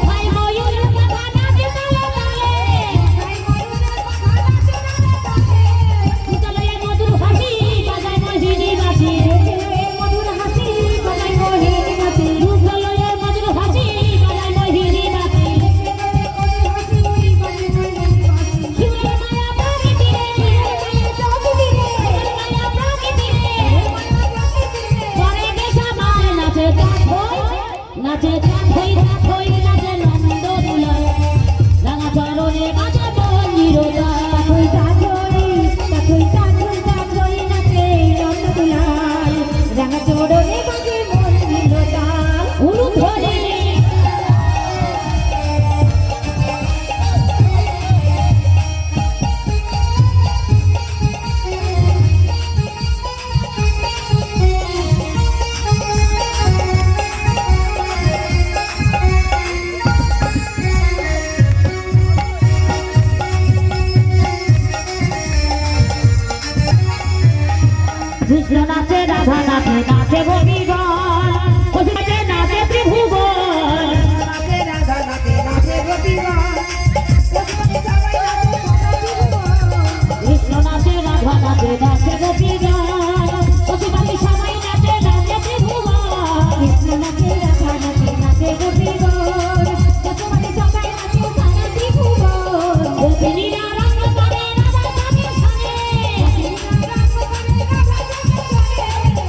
ভাই ময়ূর কথা নাচে তালে তালে ভূতলয়ে মধুর হাসি বাজায় মহিনী বাসি ভূতলয়ে মধুর হাসি বাজায় মহিনী বাসি শিবের মায়া প্রকৃতিরে মায়া প্রকৃতিরে করে বেশা মায় নাচে তাথই নাচে তাথই তাথই নাচে নন্দ দুলাল রাঙা চরণে বাজে মঞ্জিরতা রাঙা চরণে বাজে মঞ্জিরতাল উলুধ্বনি কৃষ্ণ নাচে রাধা নাচে নাচে গোপীগণ নাচে নাচে ত্রিভুবন কৃষ্ণ নাচে রাধা নাচে নাচে গোপীগণ পশুপাখি সবাই নাচে নাচে ত্রিভুবন কৃষ্ণ নাচে রাধা নাচে নাচে গোপীগণ পশুপাখি সবাই নাচে সারা ত্রিভুবন গোপিনীরা রঙ্গ করে রাধা স্বামীর সনে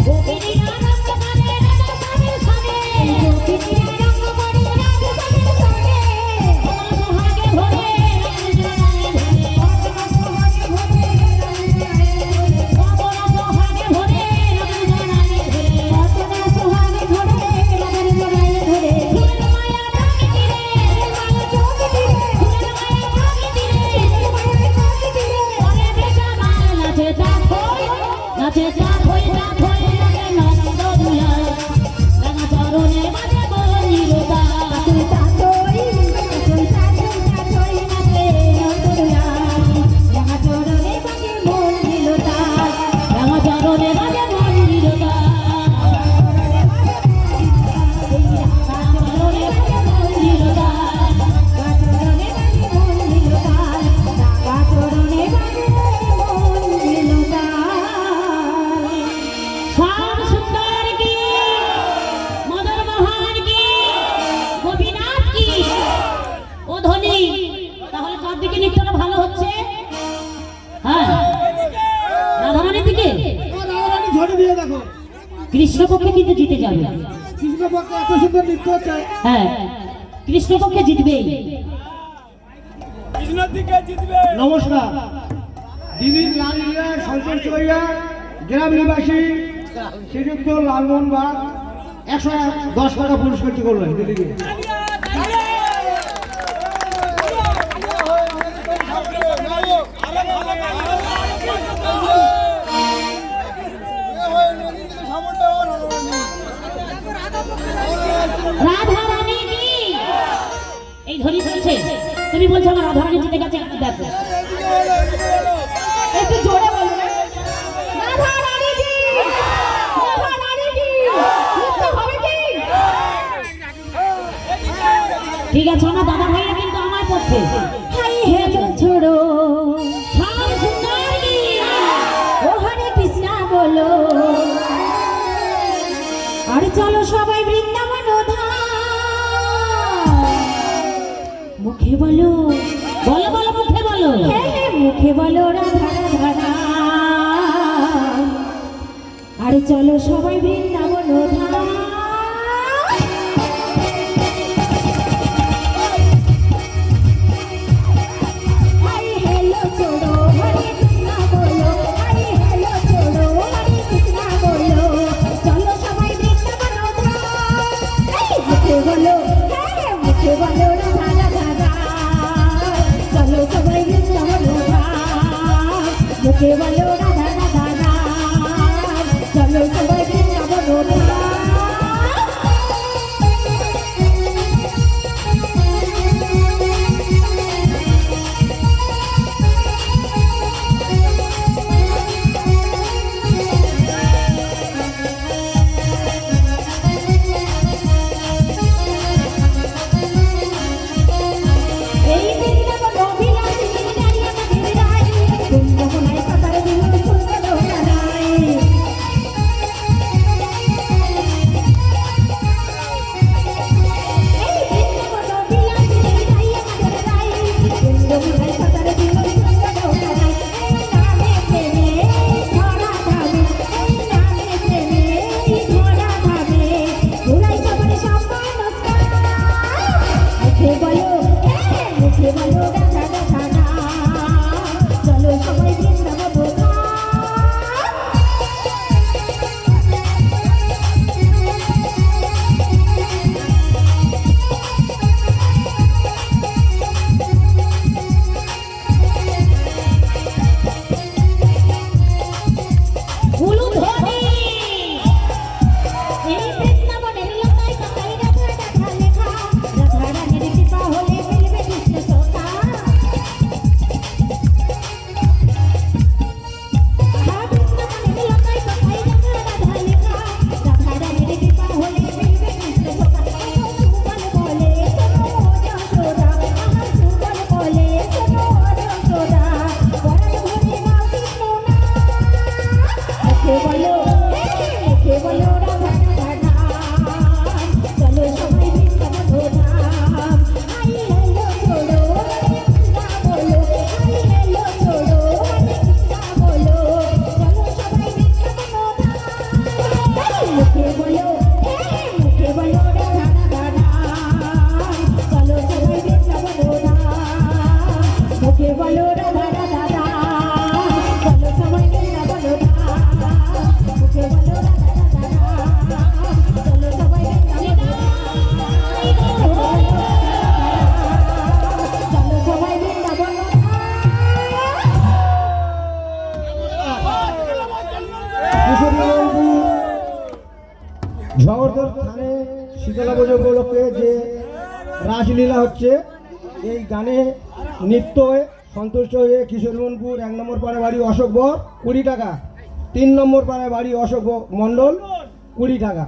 গোপিনীরা রঙ্গ করে রাধা স্বামীর সনে গোপিনীরা রঙ্গ করে রাধা স্বামীর সঙ্গে কমল সোহাগে ভরে রাম জড়ায় ধরে কমল সোহাগে ভরে রাম জড়ায় ধরে কতটা সোহাগে ধরে রাধার জড়ায় ধরে ফুলের মায়া প্রকৃতিরে মায়া চোখে ফুলের মায়া প্রকৃতিরে মায়া চোখে করে বেশা মায় নাচে তাথই নাচে তাথই তাথই নাচে নন্দ দুলাল রাঙা চরণে বাজে মঞ্জিরতা তুই তাতই তুই তাতই তাতই নাচে নন্দ দুলাল রাঙা চরণে বাজে মঞ্জিলতাল রাঙা চরণে বাজে মঞ্জিরতা চরণে বাজে মঞ্জিরতা চরণে বাজে মঞ্জিলতাল রাঙা চরণে বাজে মঞ্জিলতাল শ্যাম সুন্দর কি মদন মোহন কি গোপীনাথ কি ও ধনী তাহলে কার দিকে নৃত্যটা ভালো হচ্ছে হ্যাঁ রাধারানীর দিকে রাধারানী ঝড়ে দিয়ে দেখো কৃষ্ণপক্ষে কিন্তু জিতে যাবে কৃষ্ণপক্ষে এত সুন্দর নৃত্য হচ্ছে হ্যাঁ কৃষ্ণপক্ষে জিতবেই নমস্কার দিদির লাল লীলা সন্তোষ চৌইয়া গ্রাম নিবাসী শ্রীযুক্ত লালমোহন বাগ 110 টাকা পুরস্কৃত করলেন দিদিকে। রাধা রানী কি এই ধরি বলছে, তুমি বলছো আমার রাধা রানী জিতে গেছে, একটু দেখো একটু জোরে বলো। রাধা রানী কি রাধা রানী কি লিখতে হবে কি? ঠিক আছে, আমার দাদা ভাইরা কিন্তু আমার পক্ষে। হাই হে ছোড়ো সব সুন্দর কি ও হরে কৃষ্ণ বলো, আর চলো সবাই বৃন্দাবন ধাম। মুখে বলো বলো বলো মুখে বলো, হ্যাঁ হ্যাঁ মুখে বলো রাধা রাধা নাম। আর চলো সবাই বৃন্দাবন ধাম। হাই হেলো ছোড়ো হরে কৃষ্ণ বলো, হাই হেলো ছোড়ো হরে কৃষ্ণ বলো, চলো সবাই বৃন্দাবন ধাম। এই মুখে বলো, হ্যাঁ হ্যাঁ মুখে বলো রাধা রাধা নাম। চলো সবাই বৃন্দাবন ধাম। মুখে বলো রাধা রাধা নাম। চলো সবাই বৃন্দাবন ধাম। এই বৃন্দাবন অভিলাষী দাঁড়িয়ে আমাদের রায়, বৃন্দাবনায় সাঁতার দিল সুন্দর রায়। এই বৃন্দাবন অভিলাষী দাঁড়িয়ে আমাদের রায়, বৃন্দাবনায় সাঁতার দিল সুন্দর রায়। এই নামে প্রেমে ধরা ধামে, এই নামে প্রেমে ধরা ধামে, ঘুরাই সবার সম্মান নমস্কার। মুখে বলো, হ্যাঁ মুখে বলো রাধা রাধা নাম। চলো সবাই বৃন্দাবন ধাম। উলুধ্বনি এই বৃন্দাবনের লতায় পাতায় রাধা রাধা লেখা, রাধা রানীর কৃপা হলে মিলবে কৃষ্ণ সখা। বৃন্দাবনের লতায় পাতায় রাধা রাধা লেখা, রাধা রানীর কৃপা হলে মিলবে কৃষ্ণ সখা। সুবল বলে শোনো যশোদা, আমার সুবল বলে শোনো যশোদা, পরাণ ভরে নাও কৃষ্ণ নাম। মুখে বলো, মুখে বলো রাধা রাধা নাম। চলো সবাই বৃন্দাবন ধাম। হাই হেলো ছোড়ো হরে কৃষ্ণ বলো, হাই হেলো ছোড়ো হরে কৃষ্ণ বলো, চলো সবাই বৃন্দাবন ধাম। এই মুখে বলো, হ্যাঁ মুখে বলো রাধা রাধা নাম। চলো সবাই বৃন্দাবন ধাম। মুখে বলো রাধা রাধা নাম। চলো সবাই বৃন্দাবন ধাম। মুখে বলো রাধা রাধা নাম। চলো সবাই বৃন্দাবন ধাম। চলো সবাই বৃন্দাবন ধাম। জগদ্দল থানে শীতলা পুজো উপলক্ষে যে রাসলীলা হচ্ছে, এই গানে নৃত্য সন্তুষ্ট হয়ে কিশোরগঞ্জপুর 1 নম্বর পাড়া বাড়ি অশোক বর 20 টাকা, 3 নম্বর পাড়া বাড়ি অশোক মণ্ডল 20 টাকা,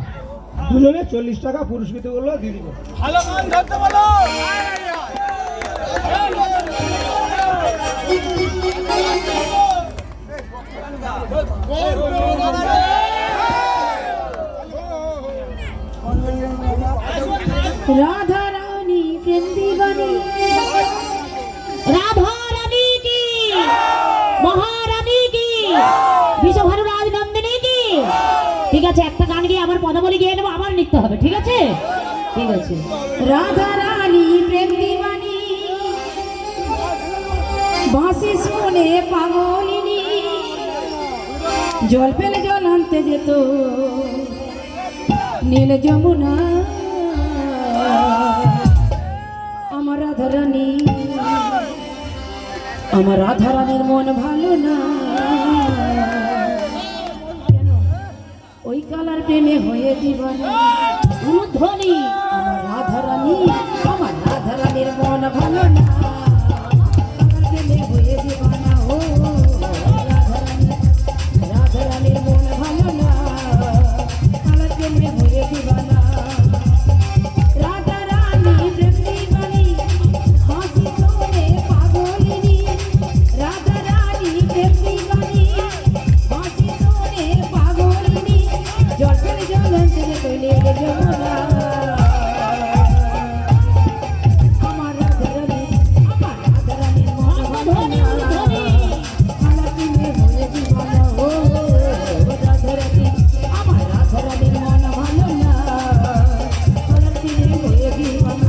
দুজনে 40 টাকা পুরস্কৃত করলো দিদি। ভালো গান ধরতে বলো। রাধা রানী প্রেম দিবানী, রাধা রানী কি মহারানী কি বিশ্বভানু রাজনন্দিনী কি। ঠিক আছে, একটা গান গিয়ে আবার পদাবলী গিয়ে নেবো, আবার লিখতে হবে, ঠিক আছে? ঠিক আছে। রাধা রানী প্রেম দিবানী, বাঁশি শুনে পাগলিনী, জল পেলে জল আনতে যেত নীল যমুনা আমার রাধারানী, আমার রাধারানীর মন ভালো না, কেন ওই কালার প্রেমে হয়ে দিবানা। ধ্বনি আমার রাধারানী, আমার রাধারানীর মন ভালো না, কালার প্রেমে হয়ে দিবানা। ও রাধারানী, রাধারানীর মন ভালো না, কালার প্রেমে হয়ে দিবানা। রাধারানী প্রেম দিবানী, হাসি তোরে পাগলিনী। রাধারানী প্রেম দিবানী, হাসি তোরে পাগলিনী। জল পেলে জল আনতে যেত নীল যমুনা। আমার রাধারানী, আমার রাধারানীর মন ভালো না, কালার প্রেমে হয়ে দিবানা। ও রাধারানী, আমার রাধারানীর মন ভালো না, কালার প্রেমে হয়ে দিবানা।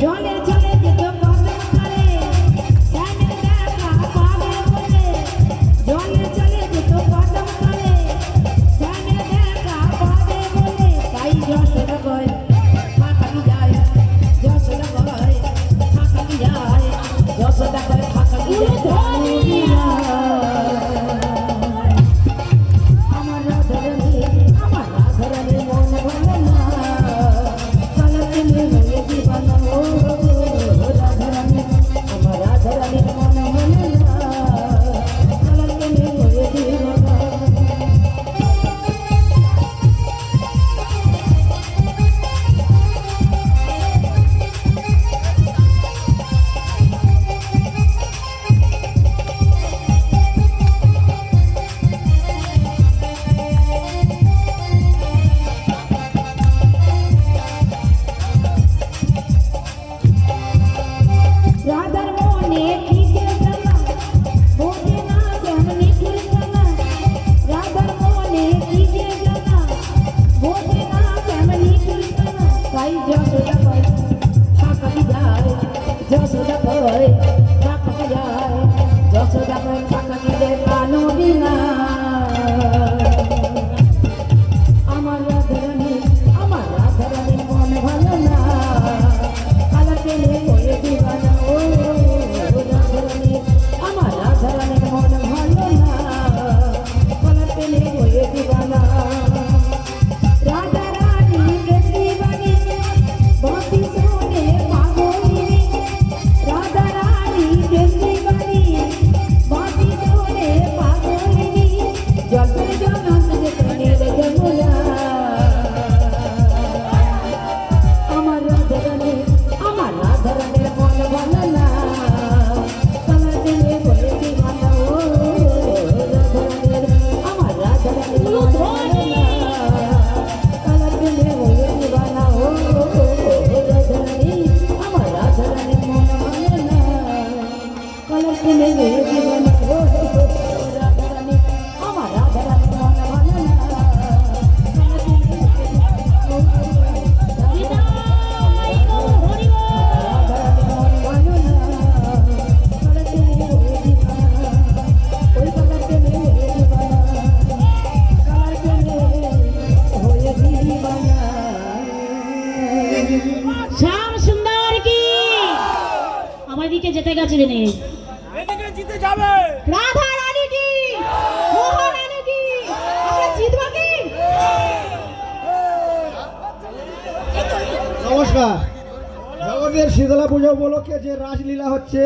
জলে চলে যেত কদম তলে, শ্যামের দেখা পাবে বলে। জলে চলে যেত কদম তলে, শ্যামের দেখা পাবে বলে। তাই যশোদা কয় ফাঁকালি যায়, যশোদা কয় ফাঁকালি যায়, যশোদা কয় ফাঁকালি যায়। আমার রাধারানী, আমার রাধারানীর মন ভালো না, কালার প্রেমে হয়ে দিবানা। ও রাধারানী, আমার রাধারানীর মন ভালো না, কালার প্রেমে হয়ে দিবানা। রাধার মনে কি যে জ্বালা, বোঝে না কেমনি জ্বালা। রাধার মনে কি যে জ্বালা, বোঝে না কেমনি জ্বালা। তাই যশোদা কয় ফাঁকালি যায়, যশোদা কয় ফাঁকালি যায়, যশোদা কয় ফাঁকালি যায় কানবি না। আমার রাধারানী, আমার রাধারানীর মন ভালো না, কালার প্রেমে হয়ে দিবানা। ও রাধারানী, আমার রাধারানীর মন ভালো না, কালার প্রেমে হয়ে দিবানা। রাধারানী প্রেম দিবানী, বাঁশি শোনে পাগলিনী। রাধারানী প্রেম দিবানী, বাঁশি শোনে পাগলিনী। জল পেলে জল আনতে যেত নীল যমুনা। আমার রাধারানী, আমার রাধারানীর মন ভালো না, কালার প্রেমে হয়ে দিবানা। ও রাধারানীর, আমার রাধারানীর মন ভালো না, কালার প্রেমে হয়ে দিবানা। ও রাধারানী, আমার রাধারানীর মন ভালো না, কালার প্রেমে হয়ে দিবানা। ও রাধারানী, আমার রাধারানীর মন ভালো না, কালার প্রেমে হয়ে শ্যাম সুন্দর কি আমার দিকে যেতে গেছে রে নে। এদিকে জিতে যাবে। রাধা রানী কি, মোহন রানী কি, আমরা জিতবো কি? নমস্কার। জগতের শীতলা পুজো উপলক্ষে যে রাসলীলা হচ্ছে,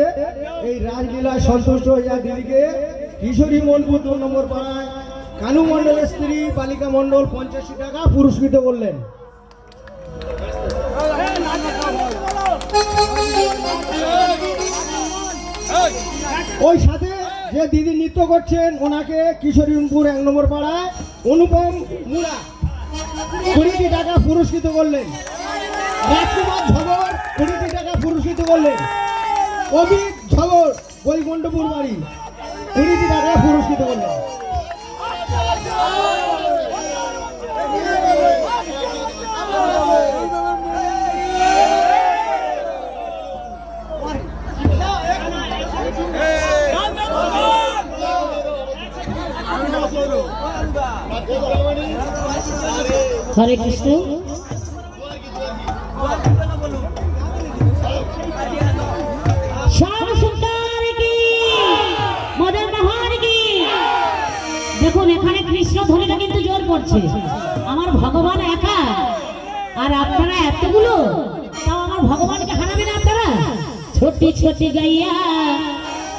এই রাসলীলায় সন্তুষ্ট হয়ে যায় দিদিকে কিশোরী মনপুর 2 নম্বর পাড়ায় কানু মণ্ডলের স্ত্রী বালিকা মণ্ডল 85 টাকা পুরস্কৃত করলেন। ওই সাথে যে দিদি নৃত্য করছেন ওনাকে কিশোরীমপুর 1 নম্বর পাড়ায় অনুপম মুড়া 20 টাকা পুরস্কৃত করলেন। রাজকুমার ঝগর 20 টাকা পুরস্কৃত করলেন। অভিক ঝগড় বৈকুণ্ঠপুর বাড়ি 20টি টাকা পুরস্কৃত করলেন। হরে কৃষ্ণ। শ্যাম সুন্দর কি, মদন মোহন কি। দেখুন এখানে কৃষ্ণ ধ্বনিটা কিন্তু জোর পড়ছে। আমার ভগবান একা আর আপনারা এতগুলো, তাও আমার ভগবানকে হারাবেন আপনারা। ছোটি ছোটি গাইয়া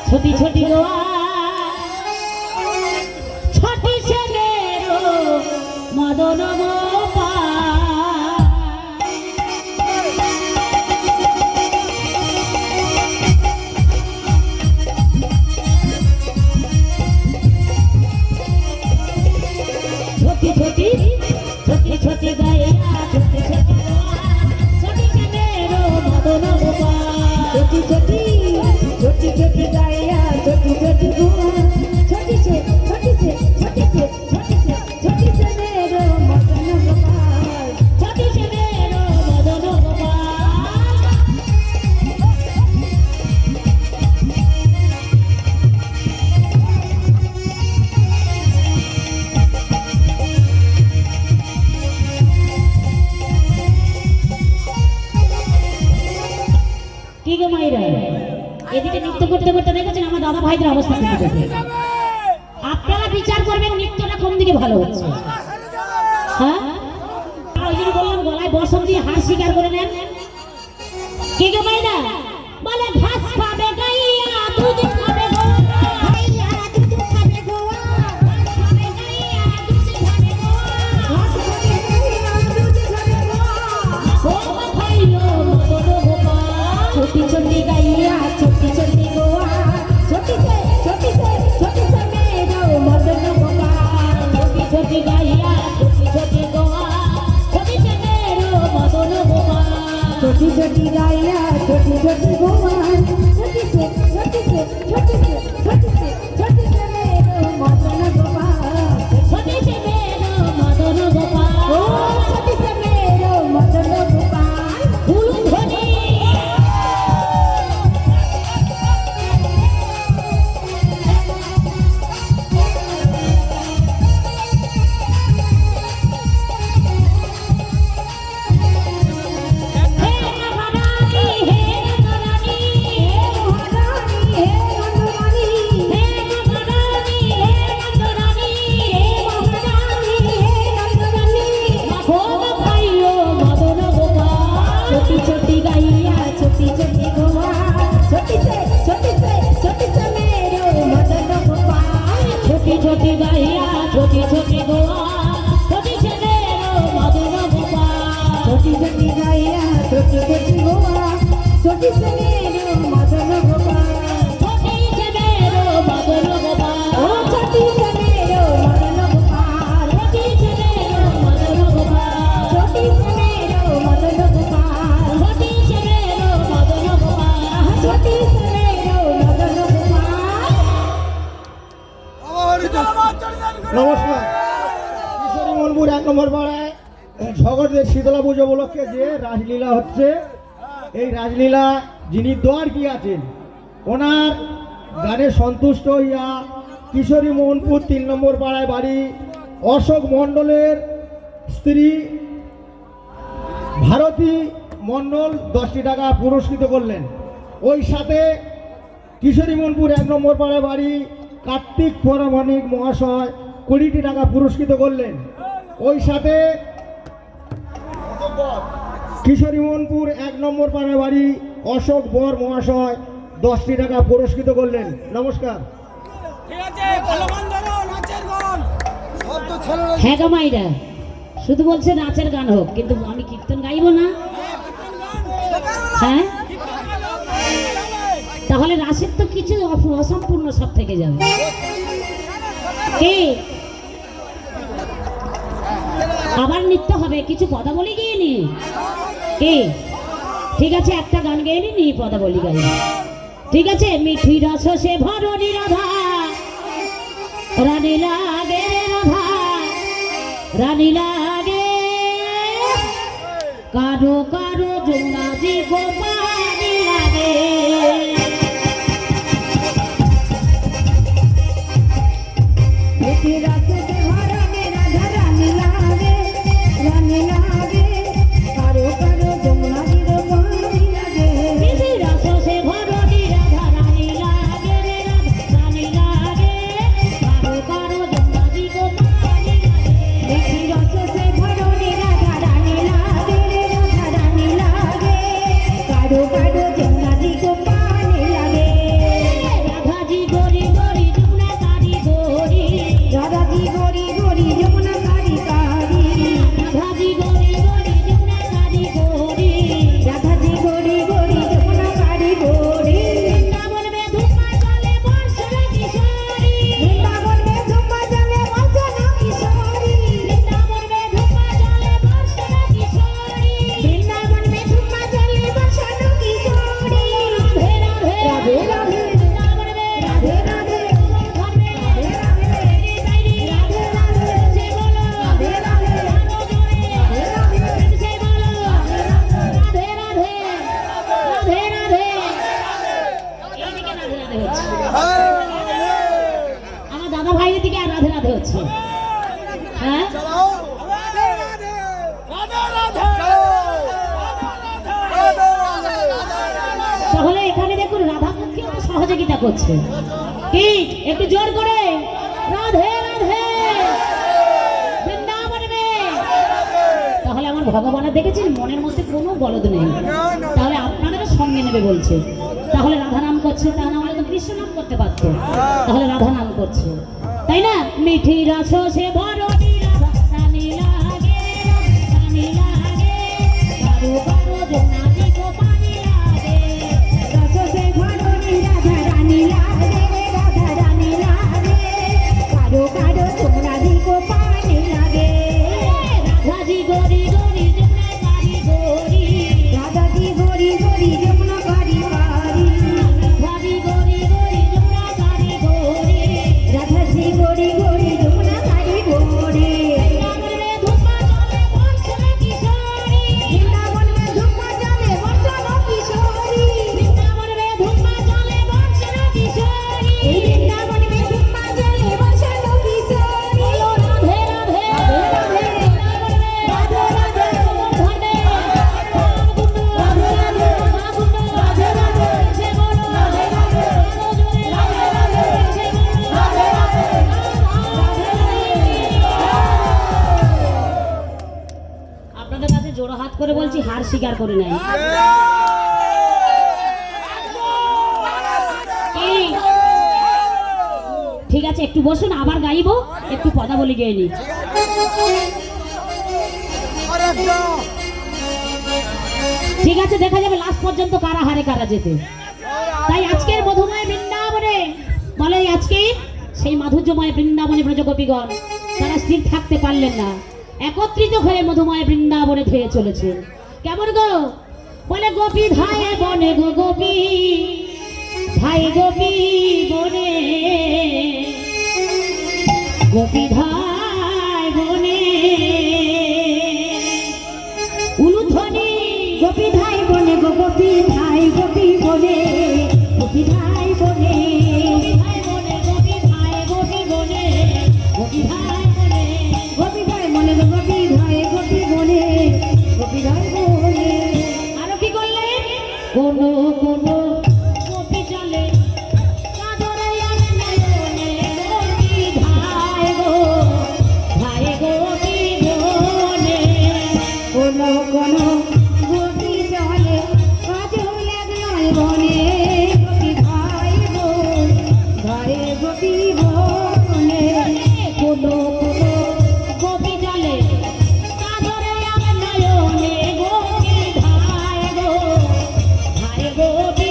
ছোটি ছোটি গোয়া ছোটি ছেলেরো মদন গোপাল। छोटी छोटी छोटी छोटी गाया छोटी छोटी छोटी चमेरो मदन गोपाल। छोटी छोटी छोटी छोटी गाया छोटी छोटी छोटी से छोटी से छोटी से छोटी से छोटी चमेरो मदन गोपाल। छोटी चमेरो मदन गोपाल। কি গো মাইরা, এদিকে নৃত্য করতে করতে দেখেছেন আমার দাদা ভাইদের অবস্থা কি হচ্ছে। আপনারা বিচার করবেন নৃত্যটা কোন দিকে ভালো হচ্ছে। হ্যাঁ, আর ওই জন্য বললাম গলায় বসন দিয়ে হার স্বীকার করে নেন। কি গো মাইরা বলে ঘাস খাবে গাইয়া দুধ খাবে গোয়া, গাইয়া দুধ খাবে গোয়া, ঘাস খাবে গাইয়া দুধ খাবে গোয়া, ঘাস খাবে গাইয়া দুধ খাবে গোয়া। ও ভাইও মদন গোপাল। छोटी छोटी गाइया छोटी छोटी गोवा छोटी से मेरो मदन गोपाल। छोटी छोटी गाइया छोटी छोटी गोवा छोटी से मेरो मदन गोपाल। छोटी छोटी गाइया छोटी छोटी गोवा छोटी से छोटी से छोटी से छोटी से छोटी से मेरो मदन गोपाल। छोटी से मेरो मदन गोपाल। ओ छोटी से मेरो मदन गोपाल। फूल ध्वनि छोटी गाइया छोटी छोटी गोवा छोटी से मेरो मदन गोपाल। छोटी छोटी गाइया छोटी छोटी गोवा छोटी से मेरो मदन गोपाल। छोटी से मेरो मदन गोपाल। ओ छोटी से मेरो मदन गोपाल। छोटी से मेरो मदन गोपाल। छोटी से मेरो मदन गोपाल। छोटी से मेरो मदन गोपाल। छोटी से मेरो मदन गोपाल। নমস্কার। কিশোরী মনপুর 1 নম্বর পাড়ায় ঝগড়দের শীতলা পুজো উপলক্ষে যে রাসলীলা হচ্ছে, এই রাসলীলা যিনি দোয়ার কি আছেন ওনার গানে সন্তুষ্ট হইয়া কিশোরী মোহনপুর 3 নম্বর পাড়ায় বাড়ি অশোক মণ্ডলের স্ত্রী ভারতী মণ্ডল 10টি টাকা পুরস্কৃত করলেন। ওই সাথে কিশোরী মোহনপুর 1 নম্বর পাড়ায় বাড়ি কার্তিক পরামানিক মহাশয় 20টি টাকা পুরস্কৃত করলেন। ওই সাথে কিশোরী মোহনপুর 1 নম্বর পাড়ায় বাড়ি অশোক বর মহাশয় 10টি টাকা পুরস্কৃত করলেন। নমস্কার। ঠিক আছে, ভালো গান ধরো, নাচের গান। সব তো ছেলেরা হ্যাঁ গো মাইরা, শুধু বলছে নাচের গান হোক, কিন্তু আমি কীর্তন গাইবো না। হ্যাঁ, তাহলে রাসের তো কিছু অসম্পূর্ণ সব থেকে যাবে। কি আবার নৃত্য হবে, কিছু কথা বলে গিয়ে নি কি ঠিক আছে, একটা গান গেয়ে নি পদা বলি গাই। ঠিক আছে, মিঠি রস সে ভরণী রাধা রানী লাগে রে রাধা রানী লাগে কারো কারো যমুনাজি গোপালী লাগে। মিঠি রস সে ভরণী রাধা রানী লাগে রানী লাগে কারো কারো যমুনাজি গোপালী লাগে। মিঠি রস সে ভরণী রাধা রানী লাগে রে রাধা রানী লাগে কারো কারো যমুনাজি গোপালী লাগে। মিঠি রস সে ভরণী রাধা রানী লাগে রে রাধা রানী লাগে কারো কারো যমুনাজি গোপালী লাগে। রাধাজি গরি গরি যমুনা কারি গরি রাধাজি গরি গরি যমুনা কারি কারি রাধাজি গরি গরি যমুনা কারি গরি রাধাজি গরি গরি যমুনা কারি গরি। বৃন্দাবন মে ধুমা চলে বর্ষণ কিশোরী বৃন্দাবন মে ধুমা চলে বর্ষণ কিশোরী বৃন্দাবন মে ধুমা চলে বর্ষণ কিশোরী বৃন্দাবন মে ধুমা চলে বর্ষণ কিশোরী। রাধে রাধে রাধে রাধে বৃন্দাবন মে রাধে রাধে ধর্মে রাধে রাধে রাধে রাধে সে বলো রাধে রাধে আরো জোরে রাধে রাধে সে বলো রাধে রাধে রাধে রাধে এইদিকে রাধে রাধে হচ্ছে আমার দাদা ভাইয়ের দিকে আর রাধে রাধে হচ্ছে। হ্যাঁ রাধে রাধে রাধে রাধে তাহলে এখানে দেখুন রাধা পক্ষীও তো সহযোগিতা করছে। কি একটু জোর করে রাধে রাধে বৃন্দাবন মে। তাহলে আমার ভগবানের দেখেছেন মনের মধ্যে কোনো গলদ নেই, তাহলে আপনাদেরও সঙ্গে নেবে বলছে। তাহলে রাধা নাম করছে, তা না হলে তো কৃষ্ণ নাম করতে পারতো, তাহলে রাধা নাম করছে, তাই না? মিঠি রস সে ভরণী রাধা রানী লাগে রানী লাগে কারো কারো যমুনাজি গোপালী লাগে। রস সে ভরণী রাধা রানী লাগে রে রাধা রানী লাগে কারো কারো যমুনাজি গোপালী লাগে। রাধাজি গরি গরি যমুনা কারি গরি রাধাজি গরি গরি যমুনা কারি কারি রাধাজি গরি গরি যমুনা কারি গরি রাধাজি গরি গরি যমুনা কারি গরি। বৃন্দাবন মে ধুমা চলে বর্ষণ কিশোরী বৃন্দাবন মে ধুমা চলে বর্ষণ কিশোরী বৃন্দাবন মে ধুমা চলে বর্ষণ কিশোরী এই বৃন্দাবন মে ধুমা চলে বর্ষণ কিশোরী। বলো রাধে রাধে রাধে রাধে রাধে রাধে ধর্মে রামগুণ্ড রাধে রাধে রামগুণ্ড রাধে রাধে সে বলো রাধে রাধে আরো জোরে রাধে রাধে সে বলো রাধে রাধে আপনাদের কাছে জোড়ো হাত করে বলছি, হার স্বীকার করে নেন। এই, ঠিক আছে একটু বসুন, আবার গাইবো, একটু পদা বলি গেয়ে নি। ঠিক আছে, দেখা যাবে লাস্ট পর্যন্ত কারা হারে কারা যেতে। তাই আজকের মধুময় বৃন্দাবনে বলে আজকে সেই মাধুর্যময় বৃন্দাবনে ব্রজগোপীগণ তারা স্থির থাকতে পারলেন না, একত্রিত হয়ে মধুময় বৃন্দাবনে ধেয়ে চলেছে। কেমন গো? বলে গোপী ধায় বনে গো গোপী ধাই গোপী বনে গোপী ধায় বনে উলুধ্বনি গোপী ধাই বনে গো গোপী ধাই গোপী বনে গোপী ধাই বনে গোপী ধায় বনে গোপী ধায় বনে গোপী ধায় বনে গোপী ধাই বনে গো গোপী ধাই গোপী বনে গোপী ধাই বনে। আরো কি করলেন? কোন কোন গোপী চলে কাদরে নয়নে গোপী ধায় গো ধায় গোপী বনে কোন কোন গোপী চলে কাজলে নয় বনে গোপী ধাই বোন ধাই গোপী বনে। কোন কোন গোপী চলে কাদরে নয়নে গোপী ধায় গো ধায় গোপী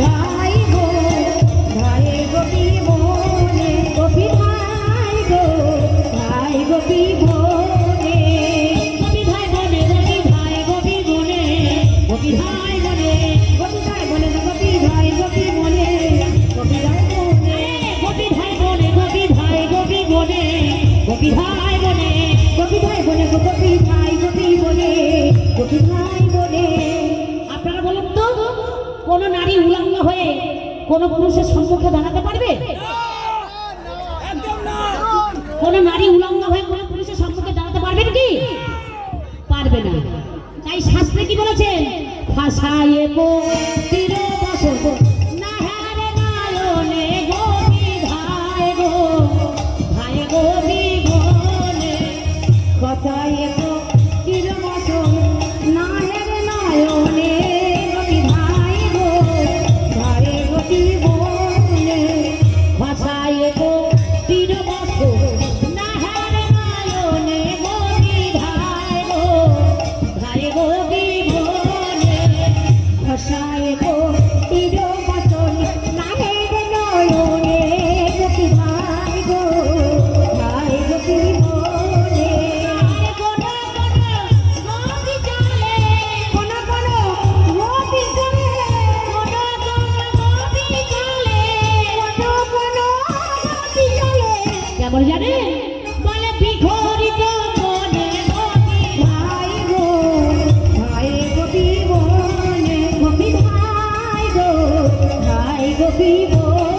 ভাই গো ভাই গোপী বনে গোপী ভাই গো ভাই গোপী বনে গোপী ভাই বনে গোপী ভাই গোপী বনে গোপী ভাই বনে গোপী ভাই বনে গোপী ভাই গোপী বনে গোপী ভাই বনে গোপী ভাই বনে গোপী ভাই গোপী বনে গোপী ভাই বনে গোপী ভাই বনে গোপী ভাই গোপী বনে গোপী ভাই বনে আপনারা বলুন তো কোন নারী উলঙ্গ হয়ে কোন পুরুষের সম্মুখে দাঁড়াতে পারবে? একদম না। কোন নারী উলঙ্গ হয়ে কোন পুরুষের সম্মুখে দাঁড়াতে পারবেন কি? পারবে না। তাই শাস্ত্রে কি বলেছেন? ভাষায় গো তীর বসন না হারে নায়নে গোপী ভাই গো ভাই গোপী বনে কথায় তো কিরমসন নাহের নয়নে গোপী ভাই গো ভাই গোপী বনে ভাষায় গো তীর বসন না হারে নায়নে গোপী ভাই গো ভাই গোপী বনে ভাষায় তো কিরমসন নাহের নয়নে গোপী ভাই গো ভাই গোপী বনে কোন গোপী চলে কোন কোন গোপী চলে কোন গোপী চলে কোন কোন গোপী চলে কেমন জানে বলে বিখরিত বনে গোপী ভাই গো ভাই গোপী বনে গোপী ভাই গো ভাই গোপী বনে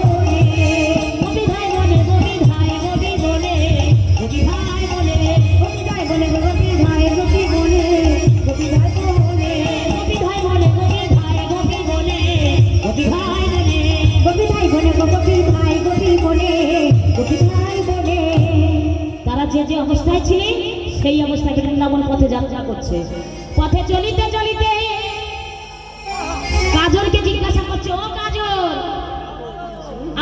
গোপী ভাই বনে গোপী ভাই গোপী বনে গোপী ভাই বনে গোপী ভাই বনে গোপী ভাই গোপী বনে গোপী ভাই বনে গোপী ভাই বনে গোপী ভাই গোপী বনে গোপী ভাই বনে গোপী ভাই বনে গোপী ভাই গোপী বনে গোপী ভাই বনে তারা যে যে অবস্থায় ছিলেন সেই অবস্থায় বৃন্দাবন পথে যাত্রা করছে। পথে চলিতে চলিতে কাজলকে জিজ্ঞাসা করছে, ও কাজল,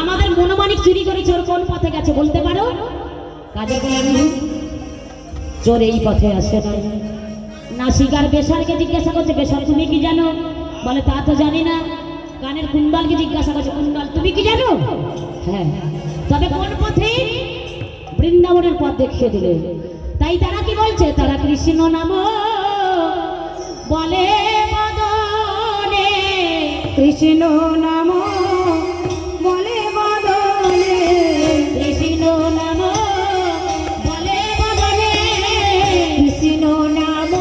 আমাদের মনোমানিক চুরি করে চোর কোন পথে গেছে বলতে পারো? কাজল বলে, চোর এই পথে আসে না। নাসিকার বেশারকে জিজ্ঞাসা করছে, বেশার তুমি কি জানো? বলে তা তো জানি না। কানের কুণ্ডলকে জিজ্ঞাসা করছে, কুণ্ডল তুমি কি জানো? হ্যাঁ। তবে কোন পথে? বৃন্দাবনের পথ দেখিয়ে দিলে। তাই তারা কি বলছে? তারা কৃষ্ণ নাম বলে বদনে, কৃষ্ণ নাম বলে বদনে কৃষ্ণ নাম বলে বদনে, কৃষ্ণ নাম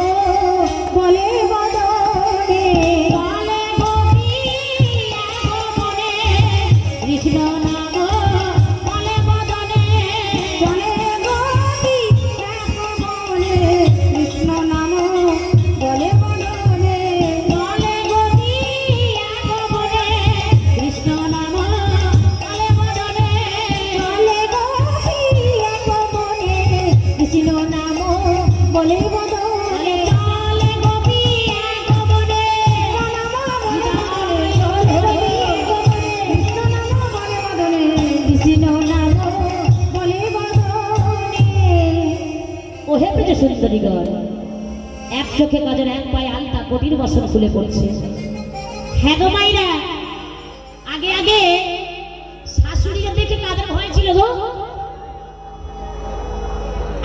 বলে বদনে বলে গোপী আগমনে, কৃষ্ণ নাম বলে বদনে, চলে গোপী বনে কৃষ্ণ নাম বলে বদনে বলে গোপী আগমনে, কৃষ্ণ নাম বলে বদনে, চলে গোপী বনে কৃষ্ণ নাম বলে বদনে চলে গোপী আগমনে, কৃষ্ণ নাম বলে বদনে ওহে ব্রজ সুন্দরীগণ, এক চোখে কাজের এক পায়ে আলতা কোটির বসন খুলে পড়ছে। হ্যাঁ গো মাইরা, আগে আগে শাশুড়িকে দেখে কাদের ভয় ছিল গো?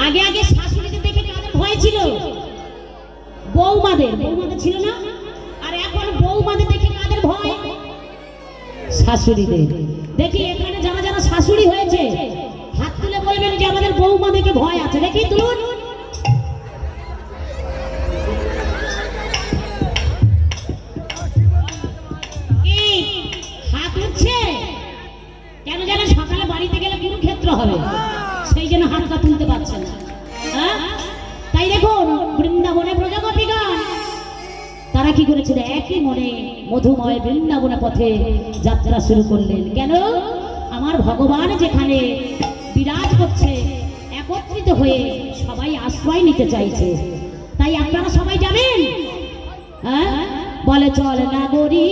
আগে আগে শাশুড়িকে দেখে কাদের ভয় ছিল? বৌমাদের ছিল না? আর এখন বৌমাদের দেখে কাদের ভয়? শাশুড়িদের। দেখি এখানে যারা যারা শাশুড়ি হয়েছে হাত তুলে বলবেন যে আমাদের বৌমা দেখে ভয় আছে। দেখি তুলুন। কি হাত উঠছে? কেন জানেন? সকালে বাড়িতে গেলে কুরুক্ষেত্র হবে, সেই জন্য হাতটা তুলতে পারছে না। হ্যাঁ? তাই দেখুন বৃন্দাবনে ব্রজগোপীগণ তারা কি করেছিল? একই মনে মধুময় বৃন্দাবনের পথে যাত্রা শুরু করলেন। কেন? আমার ভগবান যেখানে বিরাজ করছে, একত্রিত হয়ে সবাই আশ্রয় নিতে চাইছে। তাই আপনারা সবাই যাবেন? হ্যাঁ? বলে চল নাগরী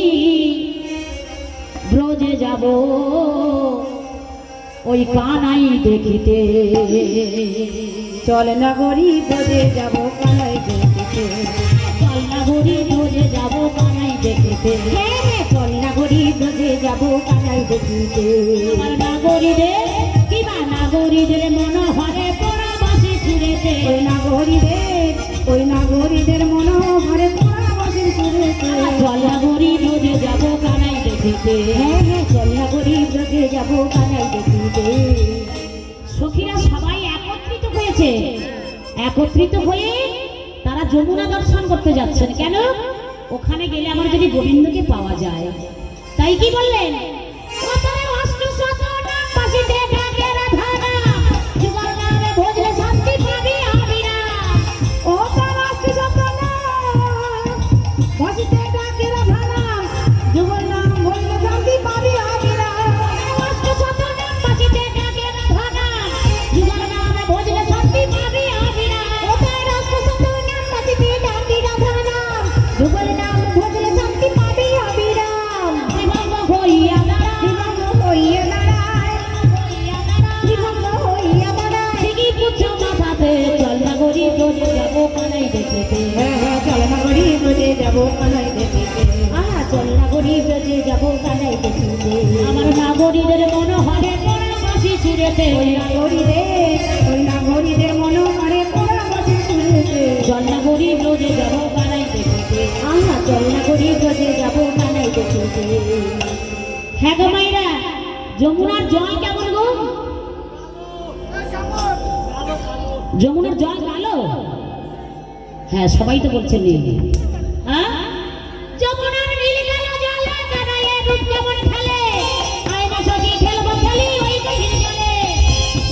ব্রজে যাব ওই কানাই দেখিতে, চল নগরী ব্রজে যাব কানাই দেখিতে চল নাগরী ব্রজে যাব কানাই দেখিতে, চল নগরী গরিব রোজে যাবো কানাই দেখিতে আমার নাগরীদের কিবা নাগরীদের মনোহরে পড়া বাসি ছুড়েতে ওই নাগরীদের মনোহরে পড়া বাসির সুরেতে চল নাগরী রোজে যাবো কানাই দেখিতে হ্যাঁ হ্যাঁ চল না গরিব রোজে যাবো কানাই দেখিতে সখীরা সবাই একত্রিত হয়েছে, একত্রিত হয়ে তারা যমুনা দর্শন করতে যাচ্ছেন। কেন? ওখানে গেলে আমার যদি গোবিন্দকে পাওয়া যায়। তাই কি বললেন? ও তারে অষ্টশত নাম বাসিতে ডাকে রাধা নাম, যুগল নামে ভজলে শান্তি পাবি অবিরাম। ও তার অষ্টশত নাম বাসিতে ডাকে রাধা নাম, যুগল নাম বললে শান্তি পাবি অবিরাম। অষ্টশত নাম বাসিতে ডাকে রাধা নাম, যুগল নামে ভজলে শান্তি পাবি অবিরাম। ও তার অষ্টশত নাম বাসিতে ডাকে রাধা নাম, যুগল নাম বললে শান্তি পাবি অবিরাম। বিভঙ্গ হইয়া দাঁড়া, বিভঙ্গ হইয়া দাঁড়ায়, হইয়া দাঁড়া, বিভঙ্গ হইয়া দাঁড়ায়। ঠিকই পুছো মাথাতে চল না গরিব রোজে যাবো কানাই দেখিতে। হ্যাঁ হ্যাঁ চল না গরিব রোজে যাবো কানাই দেখিতে। আহা চল না গরিব রোজে যাবো কানাই দেখিতে। আমার নাগরীদের মনোহরে পড়া বাসি ছুড়েতে ওই নাগরীদের মনোহরে পড়া বাসি সুরেতে। চল না গরিব রোজে যাবো কানাই দেখিতে। আহা চল না গরিব রোজে যাবো কানাই দেখিতে। হ্যাঁ গো মাইরা, যমুনার জল কেমন গো? যমুনার জল কালো? হ্যাঁ সবাই তো বলছেন নীল। হ্যাঁ যমুনার নীল কালো জলে কানাইয়ের রূপ কেমন খেলে, আয়না সখী খেলবো খেলি ওই গহীর জলে।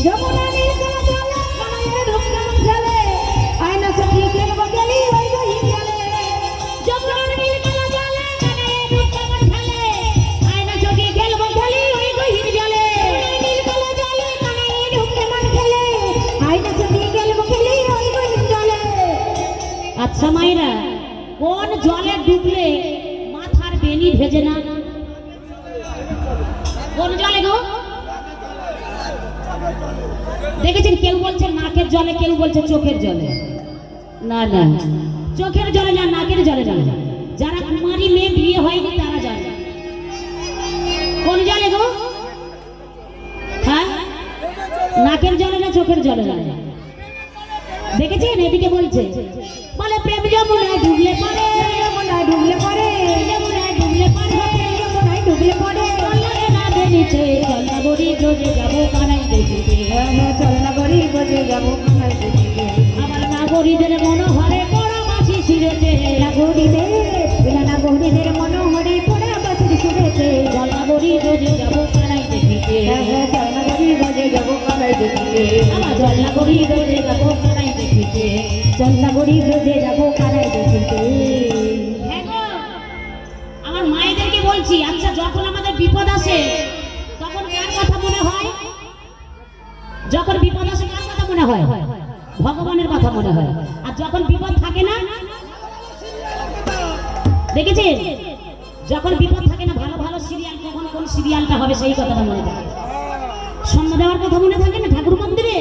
যমুনা নীল কালো জলে কানাইয়ের রূপ কেমন খেলে, আয়না সখী খেলবো খেলি ওই গহীর জলে। যমুনার নীল কালো জলে কানাইয়ের রূপ কেমন খেলে, আয়না সখী খেলবো খেলি ওই গহীর জলে। নীল কালো জলে কানাইয়ের রূপ কেমন খেলে, আয়না সখী খেলবো খেলি ওই গহীর জলে। আচ্ছা মাইরা, কোন জলে ডুবলে মাথার বেনি ভেজে না? কোন জলে গো? দেখেছেন কেউ বলছে নাকের জলে, কেউ বলছে চোখের জলে। না না, চোখের জলে না, নাকের জলে না। যারা কুমারী মেয়ে বিয়ে হয়নি তারা জানে। কোন জলে গো? হ্যাঁ নাকের জলে না চোখের জলে না? দেখেছেন এদিকে বলছে, বলে প্রেম যমুনায় ডুবলে পড়ে, যমুনায় ডুবলে পড়ে, যমুনায় ডুবলে পড়ে, যমুনায় ডুবলে পড়ে। চলে না বেরিতে চল না গরিব রোজে যাবো কানাই দেখিতে। হ্যাঁ হ্যাঁ চল না গরিব রোজে যাবো কানাই দেখিতে। আমার নাগরীদের মনোহরে পড়া বাসি ছিঁড়েতে, নাগরীদের মনোহরে পড়া বাসির সুরেতে। চল না গরিব রোজে যাবো কানাই দেখিতে। হ্যাঁ হ্যাঁ চল না গরিব রোজে যাবো কানাই দেখিতে। আমার চল না গরিব রোজে যাবো কানাই দেখিতে। চল না গরিব রোজে যাবো কানাই দেখিতে। হ্যাঁ গো, আমার মায়েদেরকে বলছি, আচ্ছা যখন আমাদের বিপদ আসে তখন কার কথা মনে হয়? যখন বিপদ আসে কার কথা মনে হয়? ভগবানের কথা মনে হয়। আর যখন বিপদ থাকে না, দেখেছেন যখন বিপদ থাকে না, ভালো ভালো সিরিয়াল কখন কোন সিরিয়ালটা হবে সেই কথাটা মনে থাকে। সন্ধ্যা দেওয়ার কথা মনে থাকে না ঠাকুর মন্দিরে?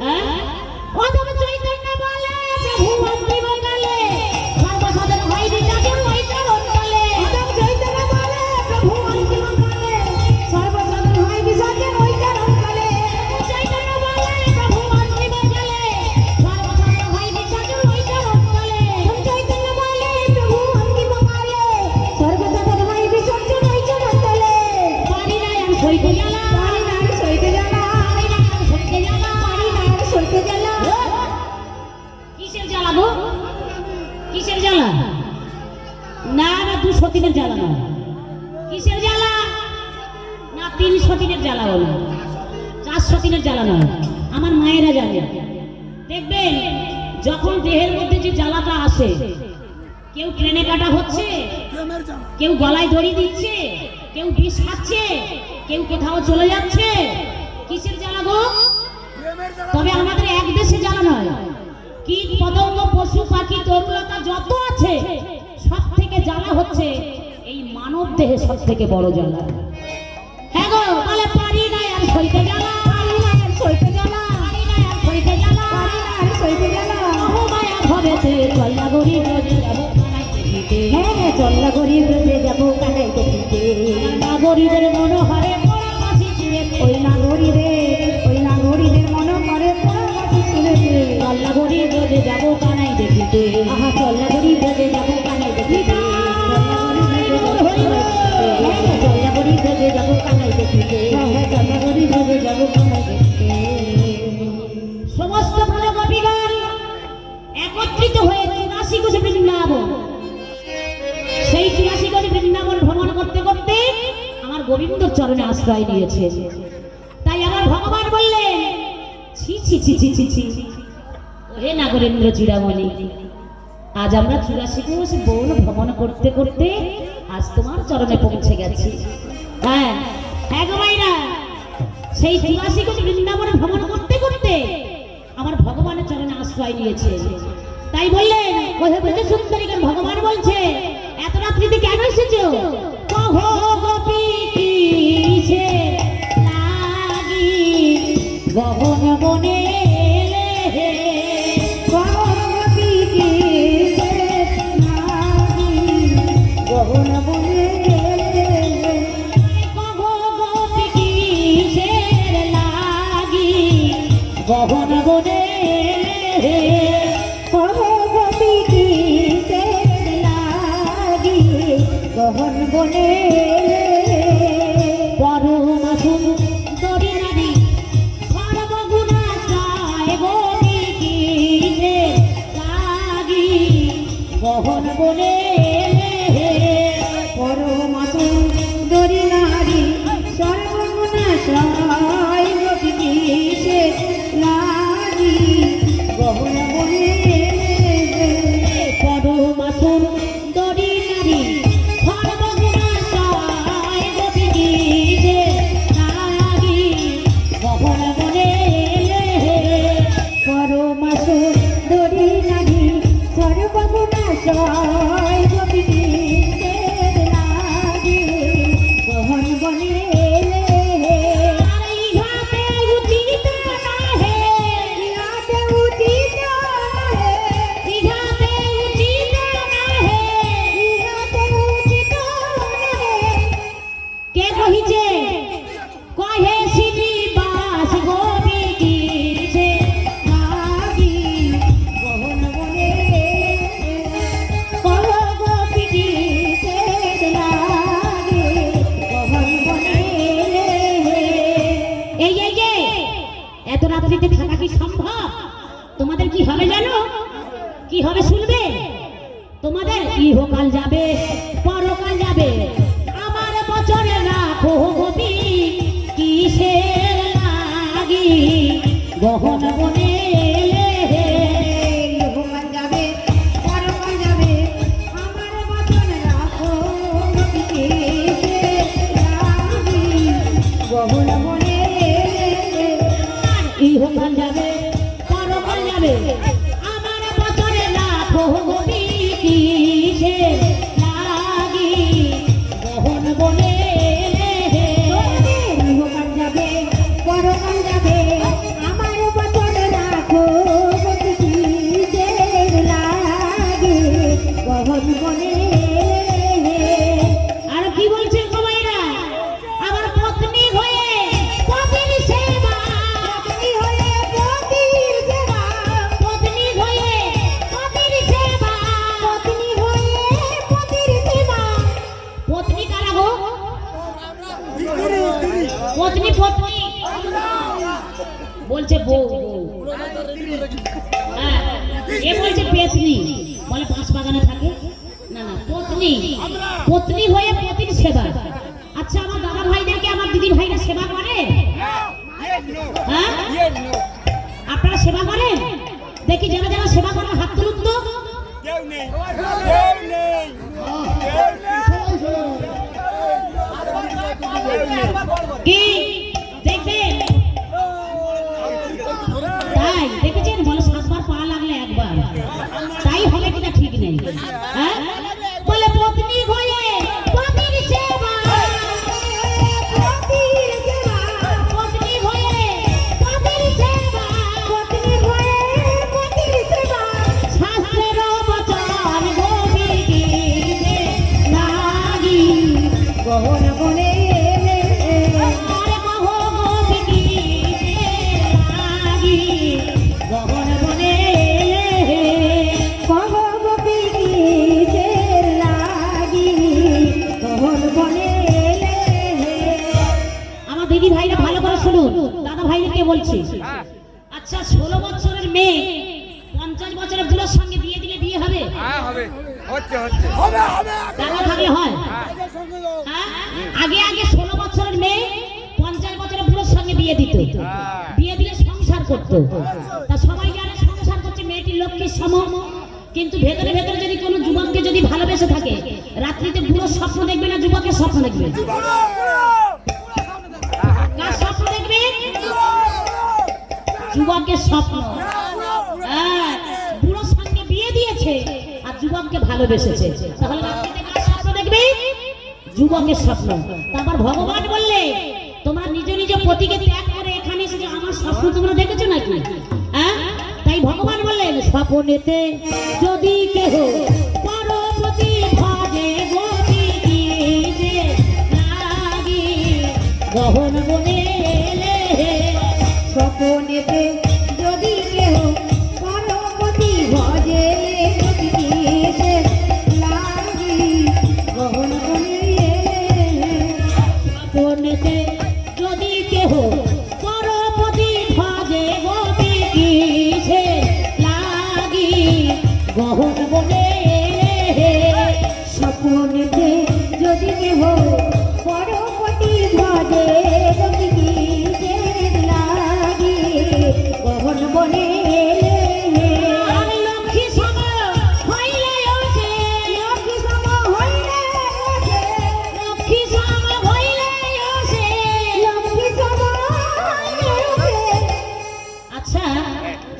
হ্যাঁ অধম চৈতন্য বলে প্রভু অন্তিম কালে, সর্বসাধারণ হয় রিচাকে ওই চরণ তলে। অধম চৈতন্য বলে প্রভু অন্তিম কালে, সর্বসাধারণ হয় বিসর্জে ওই চরণ তলে। চৈতন্য বলে প্রভু অন্তিম কালে, সর্বসাধারণ হয় রিচাকে ওই চরণ তলে। অধম চৈতন্য বলে প্রভু অন্তিম কালে, সর্বসাধারণ হয় বিসর্জন ওই চরণ তলে। পারি না আর সইতে জ্বালা, পারি না আর সইতে জ্বালা, পারি না আর সইতে জ্বালা। পারি না আর সইতে জ্বালা। কিসের জ্বালা গো? কিসের জ্বালা? না না 200 দিনের জ্বালা না। কিসের জ্বালা? না 300 দিনের জ্বালা হলো, 400 দিনের জ্বালা নয়। আমার মায়েরা জানে। দেখবেন যখন দেহের মধ্যে যে জ্বালাটা আসে, কেউ ট্রেনে কাটা হচ্ছে, প্রেমের জ্বালা। কেউ গলায় দড়ি দিচ্ছে, কেউ বিষ খাচ্ছে, কেউ কোথাও চলে যাচ্ছে। কিসের জ্বালা গো? প্রেমের জ্বালা। তবে আমাদের এক দেশে জ্বালা নয়, কীট পতঙ্গ পশু পাখি তরুলতা যত আছে সব থেকে জ্বালা হচ্ছে এই মানব দেহে সব থেকে বড় জ্বালা। হ্যাঁ গো, বলে পারি না আর সইতে জ্বালা, পারি না আর সইতে জ্বালা, পারি না আর সইতে জ্বালা। পারি না আর সইতে জ্বালা। ও মায়া ভবেতে চল না গরিব রোজে যাবো কানাই দেখিতে। হ্যাঁ হ্যাঁ চল না গরিব রোজে যাবো কানাই দেখিতে। গোবিন্দর চরণে আশ্রয় নিয়েছে। তাই আমার ভগবান বললেন, ছি ছি ছি ছি ছি ছি, ওহে নাগরেন্দ্র চূড়ামণি, আজ আমরা 84 কোষ বন ভ্রমণ করতে করতে আজ তোমার চরণে পৌঁছে গেছি। হ্যাঁ হ্যাঁ গো মাইরা, সেই 84 কোষ বৃন্দাবনে ভ্রমণ করতে করতে আমার ভগবানের চরণে আশ্রয় নিয়েছে। তাই বললেন, ওহে ব্রজ সুন্দরীগণ, ভগবান বলছে, এত রাত্রিতে কেন এসেছো? কহো গোপী কিসে লাগি গগন বনে এলে, কহো গোপী কিসে লাগি গগন বনে এলে, কহো গোপী কিসে লাগি গগন বনে এলে, কহো গোপী কিসে লাগি গগন বনে এলে, পরম সুন্দরী নারী সর্বগুণা চায় গোপী কিসে লাগি গগন বনে এলে, পরম সুন্দরী নারী সর্বগুণা চায় গোপী কিসে লাগি গগন বনে এলে, পরম সুন্দরী নারী সর্বগুণা চায় গোপী কিসে লাগি গগন বনে এলে, পরম সুন্দরী নারী সর্বগুণা চায় গোপী কিসে লাগি গগন বনে এলে, আর ইহাতে উচিত নহে, ইহাতে উচিত নহে, ইহাতে উচিত নহে, ইহাতে উচিত নহে, কে কহিছে? কহে শ্রীনিবাস গোপী কিসে লাগি গগন বনে এলে, কহ গোপী কিসে লাগি গগন বনে এলে। এই এই যে এত রাত্রিতে থাকা কি সম্ভব? তোমাদের কি হবে জানো? কি হবে শুনবে? তোমাদের ইহকাল যাবে, পরকাল যাবে, আমার বচনে রাখো গোপী কিসে লাগি গগন বনে এলে, ইহকাল যাবে, পরকাল যাবে, আমার বচনে রাখো গোপী কিসে লাগি গগন বনে এলে, ইহকাল যাবে, পরকাল যাবে, আমার বচনে রাখো গোপী কিসে লাগি গগন বনে এলে, ইহকাল যাবে, পরকাল যাবে, আমার বচনে রাখো গোপী কিসে লাগি গগন বনে এলে। আর কি বলছে কমাইরা? আমার পত্নী হয়ে পতির সেবা, পত্নী হয়ে পতির সেবা, পত্নী হয়ে পতির সেবা, পত্নী হয়ে পতির সেবা, পত্নী কারা গো? পত্নী পত্নী বলছে বউ বউ, হ্যাঁ এ বলছে পেতনি, বলে পাঁচ বাগানে থাকে, না না পত্নী, পত্নী হয়ে পতির সেবা। আচ্ছা আমার দাদা ভাইদেরকে আমার দিদি ভাইরা সেবা করে? হ্যাঁ আপনারা সেবা করেন? দেখি যারা যারা সেবা করেন হাত তুলুন তো। কেউ নেই, কেউ নেই, কেউ নেই। কি দেখবেন? তাই দেখেছেন? বলে 7 বার পা লাগলে একবার, তাই হবে কিনা ঠিক নেই। হ্যাঁ বলে পত্নী হয়ে পতির সেবা, পতির সেবা, পত্নী হয়ে পতির সেবা, পত্নী হয়ে পতির সেবা, শাস্ত্রের বচন গোপী কিসে লাগি গগন বনে এলে, আরে কহ গোপী কিসে লাগি গগন বনে এলে, কহ গোপী কিসে লাগি গগন বনে এলে। আমার দিদি ভাইরা ভালো করে শুনুন, দাদা ভাইদেরকে বলছি। আচ্ছা 16 বছরের মেয়ে 50 বছরের বুড়োর সঙ্গে বিয়ে দিলে বিয়ে হবে? হ্যাঁ হবে, হচ্ছে হচ্ছে, হবে হবে। টাকা থাকলে হয়? হ্যাঁ। হ্যাঁ? আগে আগে 16 বছর বছরের মেয়ে 50 বছরের বুড়োর সঙ্গে বিয়ে দিত, বিয়ে দিলে সংসার করতো। তা সবাই জানে সংসার করছে মেয়েটি লক্ষ্মীর সম, কিন্তু ভেতরে ভেতরে যদি কোনো যুবককে যদি ভালোবেসে থাকে, রাত্রিতে বুড়ো স্বপ্ন দেখবে না যুবকের স্বপ্ন দেখবে? কার স্বপ্ন দেখবে? যুবকের স্বপ্ন। হ্যাঁ, বুড়োর সঙ্গে বিয়ে দিয়েছে আর যুবককে ভালোবেসেছে, তাহলে রাত্রিতে কার স্বপ্ন দেখবে? যুবকের স্বপ্ন। তারপর ভগবান বললে তোমরা নিজ নিজ পতিকে ত্যাগ করে এখানে এসে আমার স্বপ্ন তোমরা দেখেছো নাকি? হ্যাঁ, তাই ভগবান বললেন স্বপ্নেতে যদি কেহ পার্বতী ভাজে গতি গীতে লাগি গহন বনে এলে। স্বপনেতে যদি কেহ পার্বতী ভজে গীতে লাগি গহন বনে এলে। স্বপ্নেতে যদি কেহ পার্বতী ভাজে গতি গীতে লাগি গহন বনে এলে। স্বপনেতে যদি কেহ পার্বতী ভজে গীতে লাগি গহন বনে এলে। আমি লক্ষ্মী সম হইলে ওঠে, লক্ষ্মী সম হইলে ওঠে, লক্ষ্মী সম হইলে ওঠে। লক্ষ্মী সম হইলে ওঠে। আচ্ছা,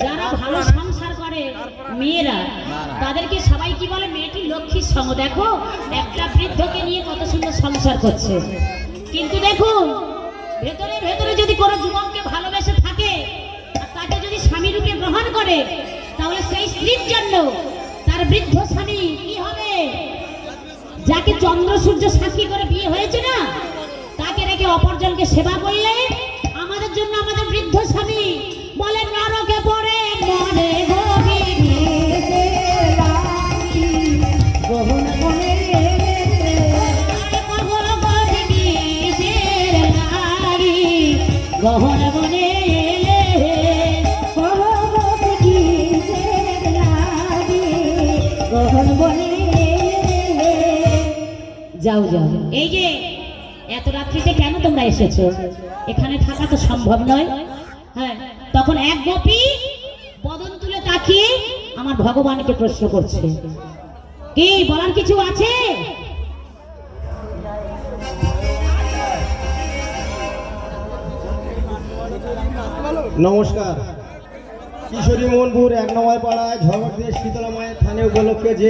যারা ভালো সংসার করে মেয়েরা, তাদেরকে সবাই কি বলে? মেয়েটি লক্ষ্মীর সম। দেখো একটা বৃদ্ধকে নিয়ে কত সুন্দর সংসার করছে, কিন্তু দেখুন ভেতরে ভেতরে যদি কোনো যুবককে ভালোবেসে থাকে আর তাকে যদি স্বামী রূপে গ্রহণ করে, তাহলে সেই স্ত্রীর জন্য তার বৃদ্ধ স্বামী কি হবে? যাকে চন্দ্র সূর্য সাক্ষী করে বিয়ে হয়েছে না, তাকে রেখে অপরজনকে সেবা করলে আমাদের জন্য আমাদের বৃদ্ধ স্বামী বলে নরকে পড়ে মনে গভীরে লাগি গহন বনে এলে। গহন বনে এলে। পার্বতী গীতে লাগি গহন বনে এলে। যাও যাও, এই যে এত রাত্রিতে কেন তোমরা এসেছো? এখানে থাকা তো সম্ভব নয়। হ্যাঁ, তখন এক গোপী বদন তুলে তাকিয়ে আমার ভগবানকে প্রশ্ন করছে, কি বলার কিছু আছে? নমস্কার। কিশোরী মোহনপুর 1 নম্বর পাড়ায় ঝগড় দিয়ে শীতলা মায়ের থানে উপলক্ষে যে